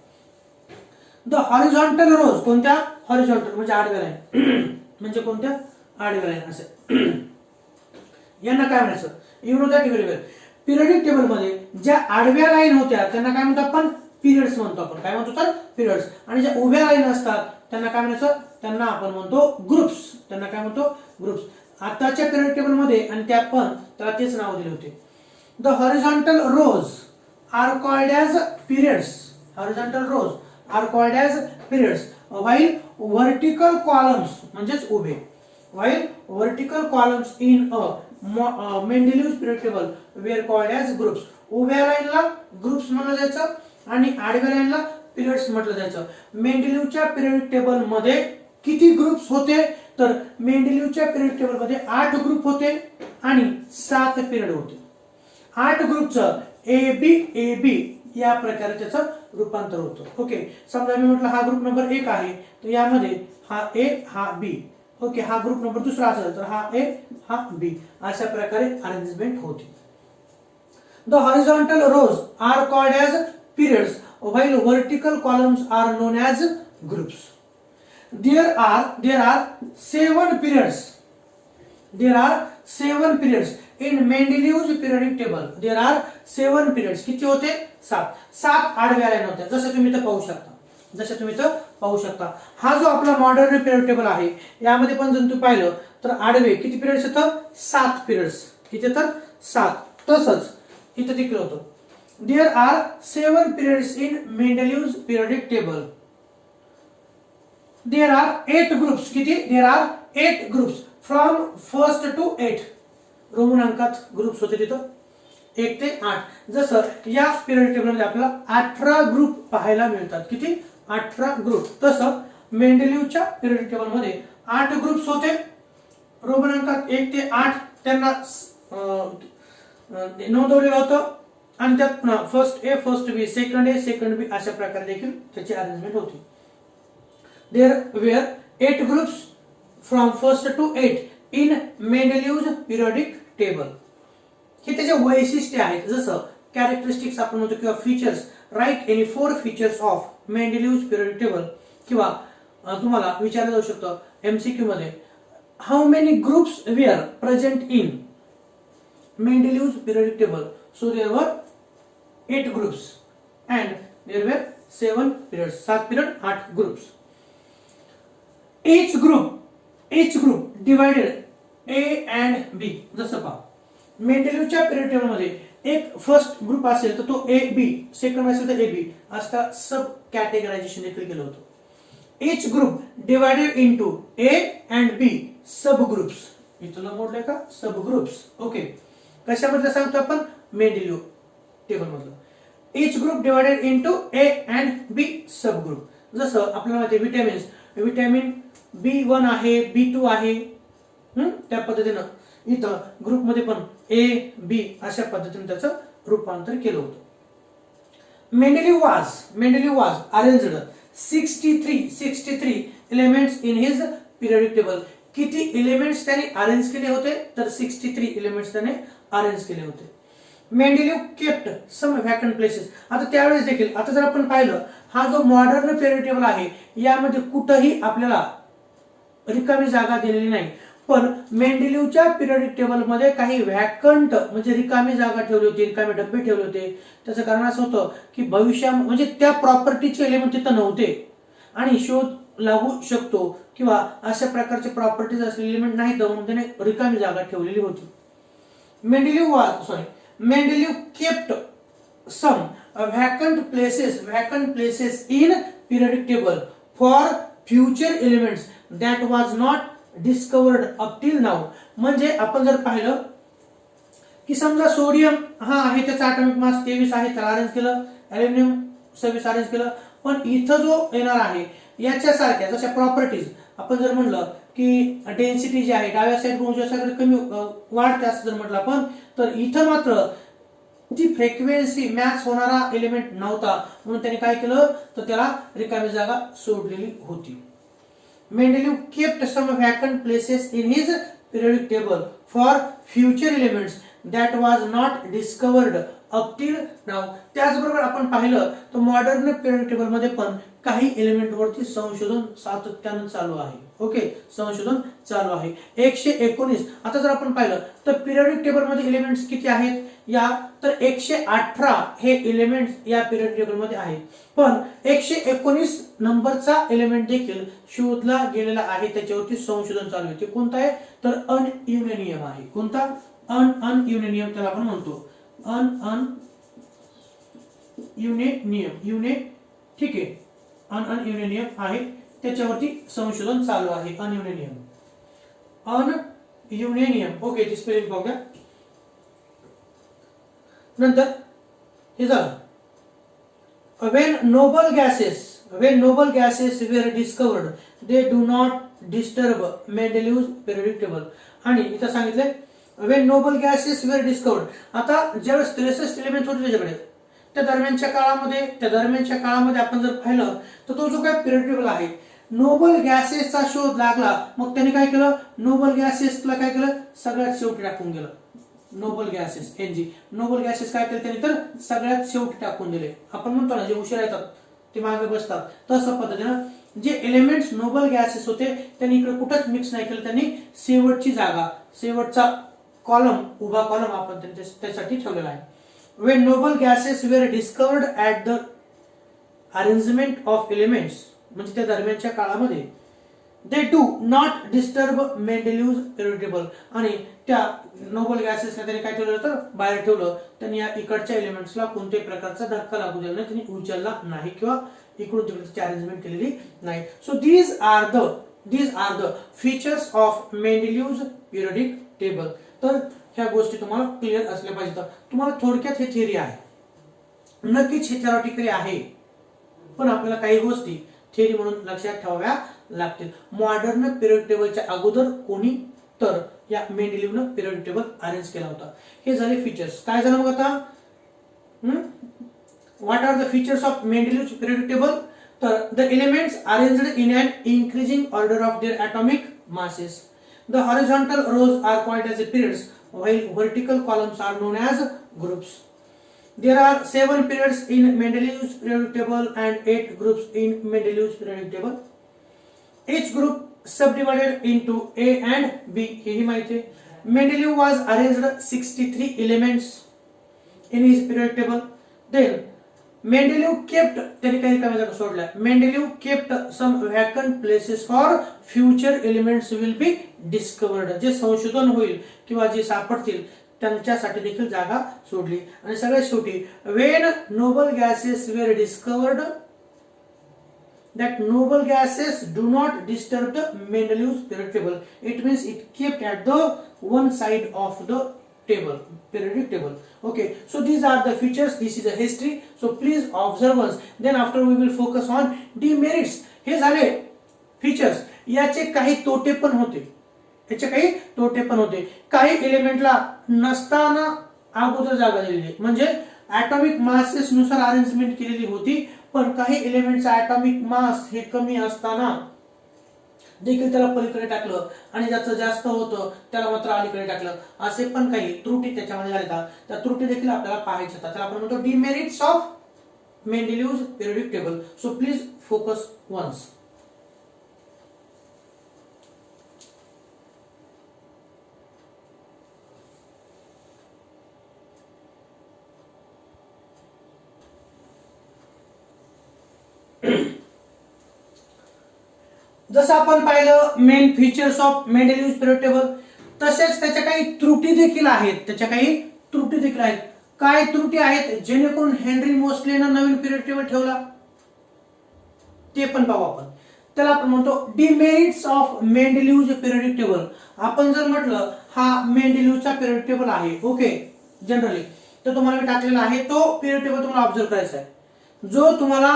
[SPEAKER 1] द हॉरिझॉन्टल रोज, कोणत्या? हॉरिझॉन्टल म्हणजे आडव्या लाईन, म्हणजे कोणत्या? आडव्या लाईन असे यांना काय म्हणायचं? You know that very well. Periodic table मध्ये ज्या आडव्या लाईन होत्या त्यांना काय म्हणतो आपण? पिरियड्स म्हणतो आपण. काय म्हणतो तर? पिरियड्स. आणि ज्या उभ्या लाईन असतात त्यांना काय म्हणायचं? त्यांना आपण म्हणतो ग्रुप्स. त्यांना काय म्हणतो? ग्रुप्स. आताच्या पिरियड टेबल मध्ये आणि त्या पण त्याला तेच नाव दिले होते. The horizontal rows are called as periods. Horizontal rows are called as periods, while vertical columns म्हणजेच उभे, while vertical columns in a Mendeleev's period table were called as groups. उभ्या लाईनला ग्रुप्स म्हटलं जायचं आणि आडव्या लाईनला पिरियड्स म्हटलं जायचं. मेंडेलिव्हच्या पिरियड टेबल मध्ये किती ग्रुप्स होते? तर मेंडेलिव्हच्या पिरियड टेबल मध्ये 8 ग्रुप होते आणि 7 पिरियड होते. 8 ग्रुपचं ए बी या प्रकारे त्याचं रूपांतर होतं. ओके, समजा मी म्हटलं हा ग्रुप नंबर 1 आहे, तर यामध्ये हा ए हा बी. ओके, हा ग्रुप नंबर दुसरा असेल तर हा ए हा बी, अशा प्रकारे अरेंजमेंट होती. The horizontal rows are called as periods while vertical columns are known as groups. There are 7 periods. There are 7 periods in Mendeleev's periodic table. There are 7 periods. किती होते? 7 आडव्या लाईन होत्या, जसं तुम्ही इथं पाहू शकता. हा जो आपला मॉडर्न पिरियड टेबल आहे यामध्ये पण जर तू पाहिलं तर आडवे किती पिरियड्स येतात? 7 पिरियड्स. किती तर 7. तसंच इथं देखील होतं. There are 7 periods in Mendeleev's periodic table. There are 8 groups. किती? There are 8 groups from 1st to 8. Roman अंकात ग्रुप्स होते तिथं 1 ते 8. जसं या पिरियड टेबल मध्ये आपल्याला 18 ग्रुप पाहायला मिळतात. किती? 18 ग्रुप. तसं मेंडेलिव्हच्या पिरियड टेबल मध्ये 8 ग्रुप्स होते. रोमन अंकात 1 ते 8 त्यांना नोंदवलेलं होतं आणि त्यात first A first B, second A second B अशा प्रकारे देखील त्याची अरेंजमेंट होती. There were 8 groups from 1st to 8 in Mendeleev's periodic table. हे त्याचे वैशिष्ट्य आहेत, जसं कॅरेक्टरिस्टिक्स आपण म्हणतो किंवा features. Right any 4 features of Mendeleev's periodic table. किंवा तुम्हाला विचारलं जाऊ शकतं एमसीक्यू मध्ये, how many groups were present in Mendeleev's periodic table? So there were 8 groups and there were 7 periods. 7 period, 8 groups. Each group divided A and B. जसं पहा, मेंडेलिव्हच्या period table मध्ये एक फर्स्ट ग्रुप असेल तर तो ए बी, सेकंड असेल तर A B असं सब कॅटेगरायझेशन देखील केलं होतं. Each group divided into A and B sub groups. इथलं मोडलंय का? सब ग्रुप्स. ओके, कशाबद्दल सांगतो आपण? मेंडेलिव्ह टेबल मधलं. Each group divided into A and B sub group. जसं आपल्याला माहिती आहे विटॅमिन B1 आहे, B2 आहे, त्या पद्धतीनं इथं ग्रुप मध्ये पण ए बी अशा पद्धतीने त्याचं रूपांतर केलं होतं. मेंडेलिव्ह वाज arranged 63 elements in his periodic table. किती एलिमेंट्स त्याने अरेंज केले होते? तर 63 एलिमेंट्स त्याने अरेंज केले होते. मेंडेलिव्ह केप्ट सम व्हॅकंट प्लेसेस. आता त्यावेळेस देखील, आता जर आपण पाहिलं, हा जो मॉडर्न पिरियड टेबल आहे यामध्ये कुठंही आपल्याला रिकामी जागा दिलेली नाही. पण मेंडेलिव्हच्या पिरियडिक टेबल मध्ये काही व्हॅकंट म्हणजे रिकामी जागा ठेवली होती, रिकामे डब्बे ठेवले होते. त्याचं कारण असं होतं की भविष्यात म्हणजे त्या प्रॉपर्टीचे एलिमेंट तिथं नव्हते आणि शोध लागू शकतो किंवा अशा प्रकारचे प्रॉपर्टीज असलेले एलिमेंट नाही, तर म्हणून त्याने रिकामी जागा ठेवलेली होती. Mendeleev kept some vacant places in periodic table for future elements that was not discovered up till now. म्हणजे आपण जर पाहिलं की समजा सोडियम हा आहे, त्याचा ॲटॉमिक मास 23 आहे, त्याला अरेंज केलं, ॲल्युमिनियम 26 अरेंज केलं, पण इथं जो येणार आहे याच्यासारख्या जशा प्रॉपर्टीज आपण जर म्हणलं की डेन्सिटी जी आहे डाव्या साईड उजव्या साईड कमी वाढते असं जर म्हटलं आपण, तर इथं मात्र ती फ्रिक्वेन्सी मॅच होणारा एलिमेंट नव्हता, म्हणून त्याने काय केलं तर त्याला रिकामी जागा सोडलेली होती. Mendeleev kept some vacant places in his periodic table for future elements that was not discovered up till now. त्याचबरोबर आपण पाहिलं तर मॉडर्न पिरियडिक टेबल मध्ये पण काही एलिमेंट वरती संशोधन सातत्यानं चालू आहे. ओके, संशोधन चालू आहे. 119. आता जर आपण पाहिलं तर पिरियडिक टेबल मध्ये एलिमेंट्स किती आहेत या, तर 118 हे एलिमेंट्स या पिरियडिक टेबल मध्ये आहेत, पण 119 नंबरचा एलिमेंट देखील शोधला गेलेला आहे, त्याच्यावरती संशोधन चालू आहे. ते कोणता आहे तर अनयुरेनियम आहे. कोणता? अनयुरेनियम त्याला आपण म्हणतो. युने ठीक आहे, अनयुरेनियम आहे, त्याच्यावरती संशोधन चालू आहे. अनयुरेनियम ओके, ती स्पेलिंग बघूया. नंतर हे झालं. when noble gases were discovered they do not disturb Mendelew's periodic table. आणि इथं सांगितलंय when noble gases were discovered. आता ज्यावेळेस 63 एलिमेंट होते त्याच्याकडे, त्या दरम्यानच्या काळामध्ये आपण जर पाहिलं तर तो जो काय पिरियडिक टेबल आहे, नोबल गॅसेसचा शोध लागला, मग त्याने काय केलं, नोबल गॅसेसला काय केलं, सगळ्यात शेवटी टाकून गेलं. Noble gases Ng, noble gases काय केलं त्यांनी तर सगळ्यात शेवटी टाकून दिले. आपण म्हणतो ना जे उशिरा येतात ते मागे बसतात, तसं पद्धतीनं जे एलिमेंट्स नोबल गॅसेस होते त्यांनी इकडे कुठंच मिक्स नाही केलं, त्यांनी शेवटची जागा, शेवटचा कॉलम, उभा कॉलम आपण त्यासाठी ठेवलेला आहे. when noble gases were discovered at the arrangement of elements, म्हणजे त्या दरम्यानच्या काळामध्ये they do not disturb Mendelew's periodic table. आणि त्या नोबल गॅसेसला त्यांनी काय ठेवलं तर बाहेर ठेवलं, त्यांनी या इकडच्या एलिमेंट्सला कोणत्याही प्रकारचा धक्का लागू दिला नाही, त्यांनी उचलला नाही किंवा इकडून तिकडे अरेंजमेंट केलेली नाही. So these are the features of Mendelew's periodic table. तर ह्या गोष्टी तुम्हाला क्लिअर असल्या पाहिजेत. तुम्हाला थोडक्यात हे थिअरी आहे, नक्कीच हे थेरॉटिकली आहे, पण आपल्याला काही गोष्टी थिअरी म्हणून लक्षात ठेवाव्या लागतील. मॉडर्न पिरियडिक टेबलच्या अगोदर कोणी तर या मेंडेलिव्हनं पिरियडिक टेबल अरेंज केला होता. हे झाले फीचर्स. काय झालं मग आता, what are the features of Mendeleev's periodic table? तर the elements arranged in an increasing order of their atomic masses. The horizontal rows are called as periods, while vertical columns are known as groups. There are 7 periods in Mendelew's periodic table and 8 groups in Mendelew's periodic table. Each group subdivided into A and B. हे माहिती आहे. Mendeleev was arranged 63 elements in his periodic table. Then Mendeleev kept, त्याने काही रिकाम्या जागा सोडल्या. Mendeleev kept some vacant places for future elements will be discovered. जे संशोधन होईल किंवा जे सापडतील त्यांच्यासाठी देखील जागा सोडली. आणि सगळ्यात शेवटी when noble gases were discovered, that noble gases do not disturb the Mendelew's periodic table. It means it kept at the one side of the table, periodic table. Okay, so these are the features. This is a history. So please observe us. Then after we will focus on demerits. हे झाले features. याचे काही तोटे पण होते. काही एलिमेंटला नसताना अगोदर जागा दिलेली, म्हणजे ॲटॉमिक मासेस नुसार अरेंजमेंट केलेली होती, पण काही एलिमेंटचा ॲटॉमिक मास हे कमी असताना देखील त्याला पलीकडे टाकलं आणि ज्याचं जास्त होतं त्याला मात्र अलीकडे टाकलं. असे पण काही त्रुटी त्याच्यामध्ये झाल्या, त्या त्रुटी देखील आपल्याला पाहायच्या. त्याला आपण म्हणतो demerits of Mendeleev's periodic table. So please focus once. जसं आपण पाहिलं main features of Mendeleev's periodic table, तसेच त्याच्या काही त्रुटी देखील आहेत. काय त्रुटी आहेत जेणेकरून हेनरी मोसलेनं नवीन पिरियड टेबल ठेवला ते पण पाहू आपण. त्याला आपण म्हणतो डिमेरिट्स ऑफ मेंडेलिव्ह पिरियडिक टेबल. आपण जर म्हटलं हा मेंडेलिव्हचा पिरियडिक टेबल आहे ओके जनरली, तर तुम्हाला मी टाकलेला आहे तो पिरियड टेबल तुम्हाला ऑब्झर्व करायचा आहे. जो तुम्हाला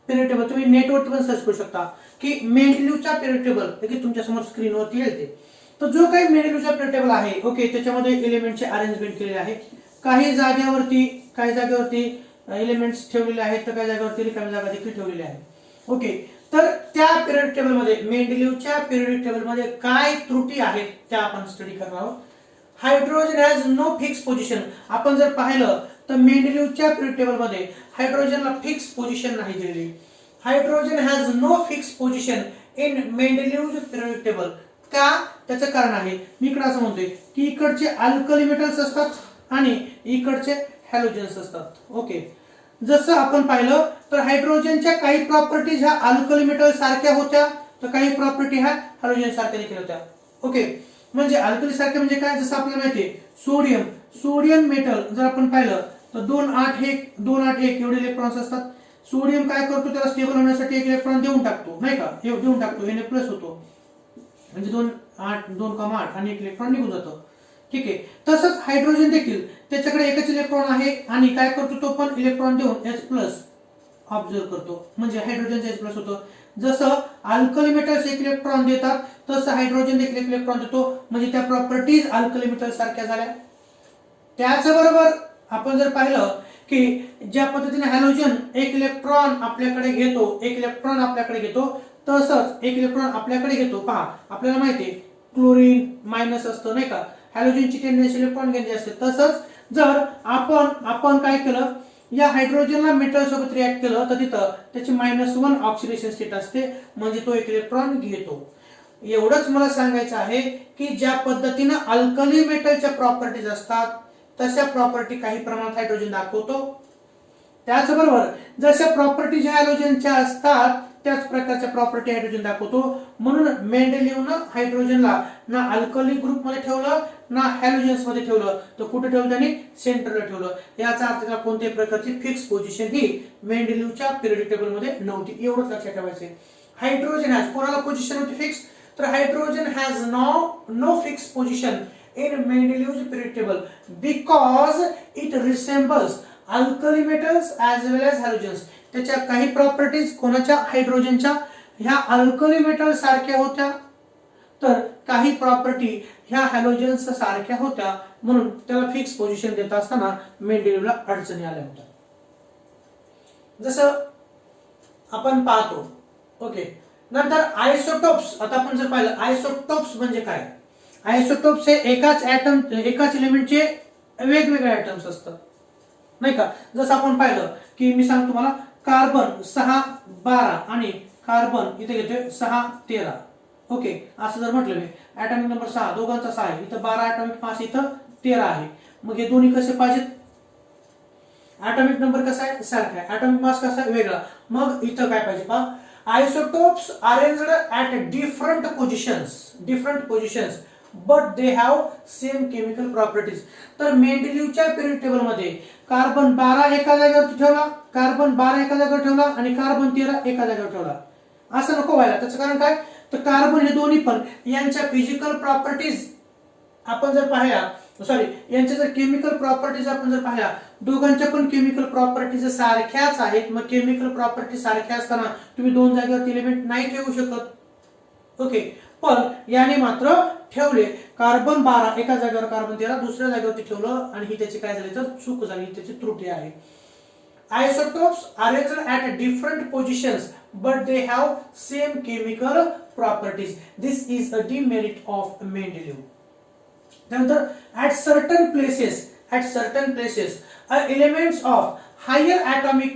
[SPEAKER 1] पिरियड टेबल तुम्ही नेटवरती पण सर्च करू शकता की मेंडेलिव्हचा पिरियड टेबल की तुमच्या समोर स्क्रीनवरती येते. तर जो काही मेंडेलिव्हचा पिरियड टेबल आहे ओके त्याच्यामध्ये एलिमेंटचे अरेंजमेंट केलेले आहे. काही जागेवरती एलिमेंट्स ठेवलेले आहेत तर काही जागेवरती रिकामी जागा देखील ठेवलेली आहे ओके. तर त्या पिरियड टेबल मध्ये मेंडेलिव्हच्या पिरियडिक टेबल मध्ये काय त्रुटी आहेत त्या आपण स्टडी करणार आहोत. Hydrogen has no fix position. आपण जर पाहिलं तर मेंडेलिव्हच्या पिरियड टेबल मध्ये हायड्रोजनला फिक्स पोझिशन नाही दिलेली. Hydrogen has no fix position in Mendeleev periodic table. का? त्याचं कारण आहे मी इकडे असं म्हणतोय की इकडचे अल्कली मेटल्स असतात आणि इकडचे हॅलोजन्स असतात ओके. जसं आपण पाहिलं तर हायड्रोजनच्या काही प्रॉपर्टीज ह्या अल्कली मेटल सारख्या होत्या तर काही प्रॉपर्टी ह्या हॅलोजन सारख्या देखील होत्या ओके. म्हणजे अल्कली सारखे म्हणजे काय, जसं आपल्याला माहिती आहे सोडियम मेटल जर आपण पाहिलं तर 281 एवढे इलेक्ट्रॉन्स असतात. सोडियम काय करतो, त्याला स्टेबल होण्यासाठी एक इलेक्ट्रॉन देऊन टाकतो नाही का, देऊन टाकतो Na प्लस होतो म्हणजे 2.8 आणि एक इलेक्ट्रॉन निघून जातो ठीक आहे. तसंच हायड्रोजन देखील त्याच्याकडे एकच इलेक्ट्रॉन आहे आणि काय करतो तो पण इलेक्ट्रॉन देऊन H प्लस ऑब्झर्व करतो म्हणजे हायड्रोजन H प्लस होतो. जसं अल्कली मेटल्स एक इलेक्ट्रॉन देतात तसं हायड्रोजन देखील एक इलेक्ट्रॉन देतो म्हणजे त्या प्रॉपर्टीज अल्कली मेटल सारख्या झाल्या. त्याचबरोबर आपण जर पाहिलं की ज्या पद्धतीने हॅलोजन एक इलेक्ट्रॉन आपल्याकडे घेतो तसंच एक इलेक्ट्रॉन आपल्याकडे घेतो. पहा आपल्याला माहिती आहे क्लोरीन मायनस असतं नाही का, हॅलोजनची टेंडन्सी इलेक्ट्रॉन घ्यायची असते. तसंच जर आपण काय केलं या हायड्रोजनला मेटल सोबत रिॲक्ट केलं तर तिथं त्याची -1 ऑक्सिडेशन स्टेट असते म्हणजे तो एक इलेक्ट्रॉन घेतो. एवढंच मला सांगायचं आहे की ज्या पद्धतीनं अल्कली मेटलच्या प्रॉपर्टीज असतात तशा प्रॉपर्टी काही प्रमाणात हायड्रोजन दाखवतो. त्याचबरोबर जशा प्रॉपर्टीज हॅलोजनच्या असतात त्याच प्रकारच्या प्रॉपर्टी हायड्रोजन दाखवतो. म्हणून मेंडेलिव्हनं हायड्रोजनला ना अल्कली ग्रुप मध्ये ठेवलं ना हॅलोजन्स मध्ये ठेवलं तर कुठे ठेवलं त्यांनी सेंटरला ठेवलं. याचा अर्थ कोणत्याही प्रकारची फिक्स पोझिशन ही मेंडेलिव्हच्या पिरियडिक टेबल मध्ये नव्हती. एवढंच लक्षात ठेवायचे. हायड्रोजन हॅज कोणाला पोझिशन होती फिक्स, तर hydrogen has no fix position in Mendeleev's periodic table because it resembles alkali metals as well as halogens. त्याच्या काही प्रॉपर्टीज कोणाच्या हायड्रोजनच्या ह्या अल्कली मेटल सारख्या होत्या तर काही प्रॉपर्टी ह्या हॅलोजन्स सारख्या होत्या म्हणून त्याला फिक्स पोझिशन देत असताना मेंडेलिव्हला अडचणी आल्या होत्या. जसं आपण पाहतो ओके. नंतर आयसोटोप्स. आता आपण जर पाहिलं आयसोटोप्स म्हणजे काय, आयसोटोप्स हे एकाच एलिमेंटचे वेगवेगळे ॲटम्स असतात नाही का. जसं आपण पाहिलं की मी सांगतो तुम्हाला कार्बन 612 आणि कार्बन इथे घेतोय 613 ओके. असं जर म्हटलं मी ॲटॉमिक नंबर 6 दोघांचा 6 आहे, इथं 12 ॲटॉमिक मास इथं 13 आहे. मग हे दोन्ही कसे पाहिजेत, ॲटॉमिक नंबर कसा आहे सारखा आहे, ॲटॉमिक मास कसा आहे वेगळा. मग इथं काय पाहिजे पहा, isotopes arranged at different positions but they have same chemical properties. तर मेंडेलिव्हच्या पिरियड टेबल मध्ये कार्बन 12 एका जागेवरती ठेवला, कार्बन 12 एका जागेवर ठेवला आणि कार्बन 13 एका जागेवर ठेवला. असं नको व्हायला. त्याचं कारण काय, तर कार्बन हे दोन्ही पण यांच्या फिजिकल प्रॉपर्टीज आपण जर पाहिल्या यांच्या जर केमिकल प्रॉपर्टीज आपण जर पाहिल्या दोघांच्या पण केमिकल प्रॉपर्टीज सारख्याच आहेत. मग केमिकल प्रॉपर्टी सारख्या असताना तुम्ही दोन जागेवरती एलिमेंट नाही ठेवू शकत ओके. पण याने मात्र ठेवले कार्बन 12 एका जागेवर कार्बन 13 दुसऱ्या जागेवरती ठेवलं आणि ही त्याची काय झाली तर चूक झाली, त्याची त्रुटी आहे. Isotopes arranged at different positions but they have same chemical properties. This is a demerit of Mendeleev. Then at certain places elements of higher atomic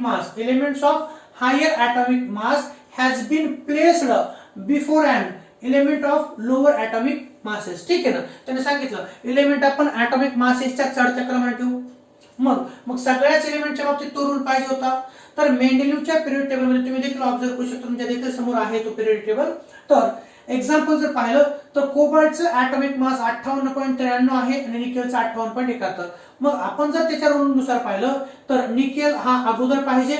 [SPEAKER 1] mass has been placed before an element of lower atomic masses. ठीक आहे ना. त्याने सांगितलं element आपण atomic massesच्या चढत्या क्रमाने ठेवू. मग सगळ्याच एलिमेंटच्या बाबतीत तो रूल पाहिजे होता. तर मेंडेलिव्हच्या पिरियड टेबल मध्ये तुम्ही देखील ऑब्झर्व करू शकता, तुमच्या देखील समोर आहे तो पिरियड टेबल. तर एक्झाम्पल जर पाहिलं तर कोबाल्टचं ऍटॉमिक मास 58.93 आहे आणि निकेलचं 58.71. मग आपण जर त्याच्या रूलनुसार पाहिलं तर निकेल हा अगोदर पाहिजे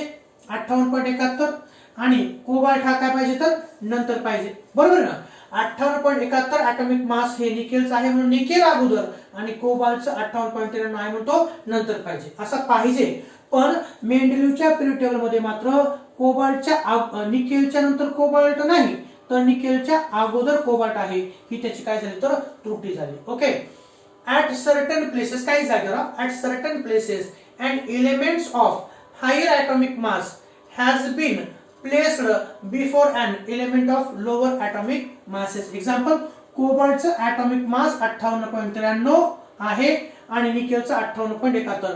[SPEAKER 1] 58.71 आणि कोबाल्ट हा काय पाहिजे तर नंतर पाहिजे, बरोबर ना. 58.71 ऍटॉमिक मास हे निकेलचं आहे म्हणून निकेल अगोदर आणि कोबाल्टचं 58.93 आहे म्हणून तो नंतर पाहिजे, असं पाहिजे. पण मेंडेलीवच्या पिरियड टेबल मध्ये मात्र कोबाल्टच्या निकेलच्या नंतर कोबाल्ट नाही तर निकेलच्या अगोदर कोबाल्ट आहे, ही त्याची काय झाली तर त्रुटी झाली. ओके. ऍट सर्टन प्लेसेस, काही जागेवर at certain places and elements of higher atomic mass has been placed before an element of lower atomic masses. Example, कोबाल्टचं ॲटॉमिक मास 58.93 आहे आणि निकेलचं 58.71.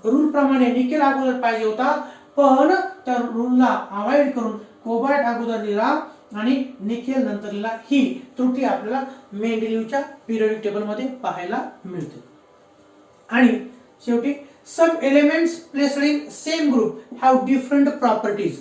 [SPEAKER 1] रूल प्रमाणे निकेल अगोदर पाहिजे होता, पण त्या रूलला अवॉइड करून कोबाल्ट अगोदर लिहिला आणि निकेल नंतर लिहिला. ही त्रुटी आपल्याला मेंडेलीवच्या पिरियोडिक टेबल मध्ये पाहायला मिळते. आणि शेवटी some elements placed in same group have different properties.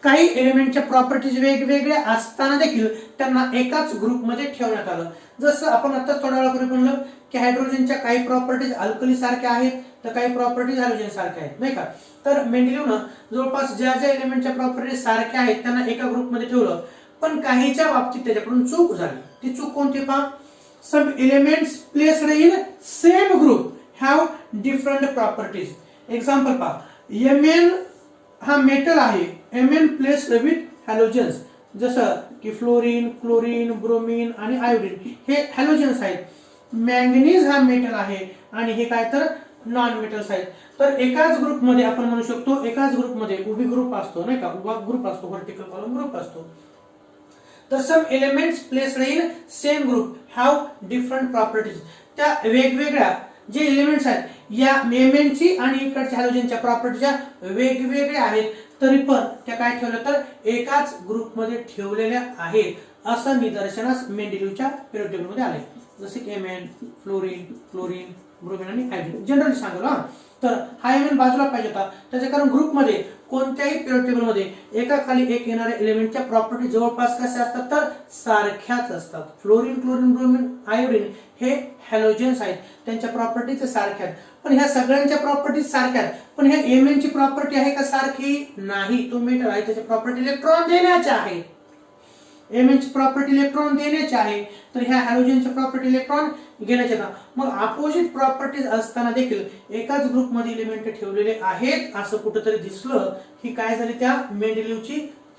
[SPEAKER 1] काही एलिमेंटच्या प्रॉपर्टीज वेगवेगळ्या असताना देखील त्यांना एकाच ग्रुपमध्ये ठेवण्यात आलं. जसं आपण आता थोड्या वेळापूर्वी म्हणलं की हायड्रोजनच्या काही प्रॉपर्टीज अल्कली सारख्या आहेत तर काही प्रॉपर्टीज हॅलोजन सारख्या आहेत, नाही का. तर मेंडेलीवनं जवळपास ज्या ज्या एलिमेंटच्या प्रॉपर्टीज सारख्या आहेत त्यांना एका ग्रुपमध्ये ठेवलं, पण काहीच्या बाबतीत त्याच्याकडून चूक झाली. ती चूक कोणती पहा. Some elements placed in same group have different properties. Example पहा, Mn हा मेटल आहे, Mn प्लेस्ड विथ हॅलोजन्स, जसं की फ्लोरीन, क्लोरीन, ब्रोमीन आणि आयोडीन हे हॅलोजन्स आहेत. मॅंगनीज हा मेटल आहे आणि हे काय तर नॉन मेटल्स आहेत. तर एकाच ग्रुपमध्ये आपण म्हणू शकतो, एकाच ग्रुपमध्ये उभी ग्रुप असतो, नाही का, उभा ग्रुप असतो, व्हर्टिकल कॉलम ग्रुप असतो. तर some elements placed in same group have different properties. त्या वेगवेगळ्या जे एलिमेंट्स आहेत या मेमेनची आणि इकडच्या हॅलोजनच्या प्रॉपर्टीच्या वेगवेगळ्या आहेत, तरी पण त्या काय ठेवल्या तर एकाच ग्रुपमध्ये ठेवलेल्या आहेत, असं निदर्शनास मेंडेलीवच्या पिरियोडिक टेबल मध्ये आले. जसे की Mn, फ्लोरीन, क्लोरीन, ब्रोमीन आणि आयोडीन जनरली सांगलो हा. तर हा Mn बाजूला पाहिजे होता, त्याच्या कारण ग्रुपमध्ये कोणत्याही पिरियोडिक टेबल मध्ये एका खाली एक येणाऱ्या एलिमेंटच्या प्रॉपर्टी जवळपास कशा असतात तर सारख्याच असतात. फ्लोरीन, क्लोरीन, ब्रोमीन, आयोडीन हे हॅलोजन्स आहेत, त्यांच्या प्रॉपर्टीज सारख्यात. पण ह्या सगळ्यांच्या प्रॉपर्टीज सारख्यात, पण ह्या Mn ची प्रॉपर्टी आहे का सारखी नाही. तो मेटल आहे, त्याची प्रॉपर्टी इलेक्ट्रॉन देण्याची आहे. Mn ची प्रॉपर्टी इलेक्ट्रॉन देण्याची आहे, तर ह्या हॅलोजनची प्रॉपर्टी इलेक्ट्रॉन घेण्याची आहे. मग अपोजिट प्रॉपर्टीज असताना देखील एकाच ग्रुपमध्ये एलिमेंट ठेवलेले आहेत असं कुठेतरी दिसलं, ही काय झाली त्या मेंडेलीवची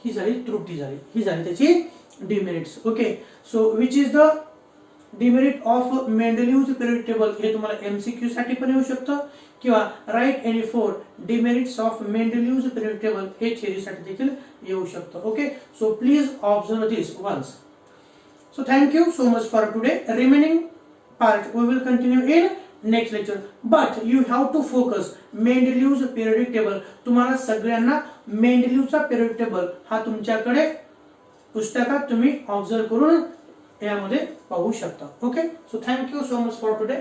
[SPEAKER 1] ही झाली त्रुटी झाली, ही झाली त्याची demerits. Okay. So which is the demerit of Mendeleev's periodic table, हे तुम्हाला एमसीक्यू साठी पण येऊ शकतं किंवा write any 4 demerits of Mendeleev's periodic table हे थिअरी साठी देखील येऊ शकतं. Okay. So please observe this once. So thank you so much for today. Remaining part we will continue in next lecture, but you have to focus Mendeleev's periodic table. तुम्हाला सगळ्यांना मेंडेलीव्हचा periodic table हा तुमच्याकडे पुस्तकात तुम्ही observe करून यामध्ये पाहू शकता. Okay. So thank you so much for today.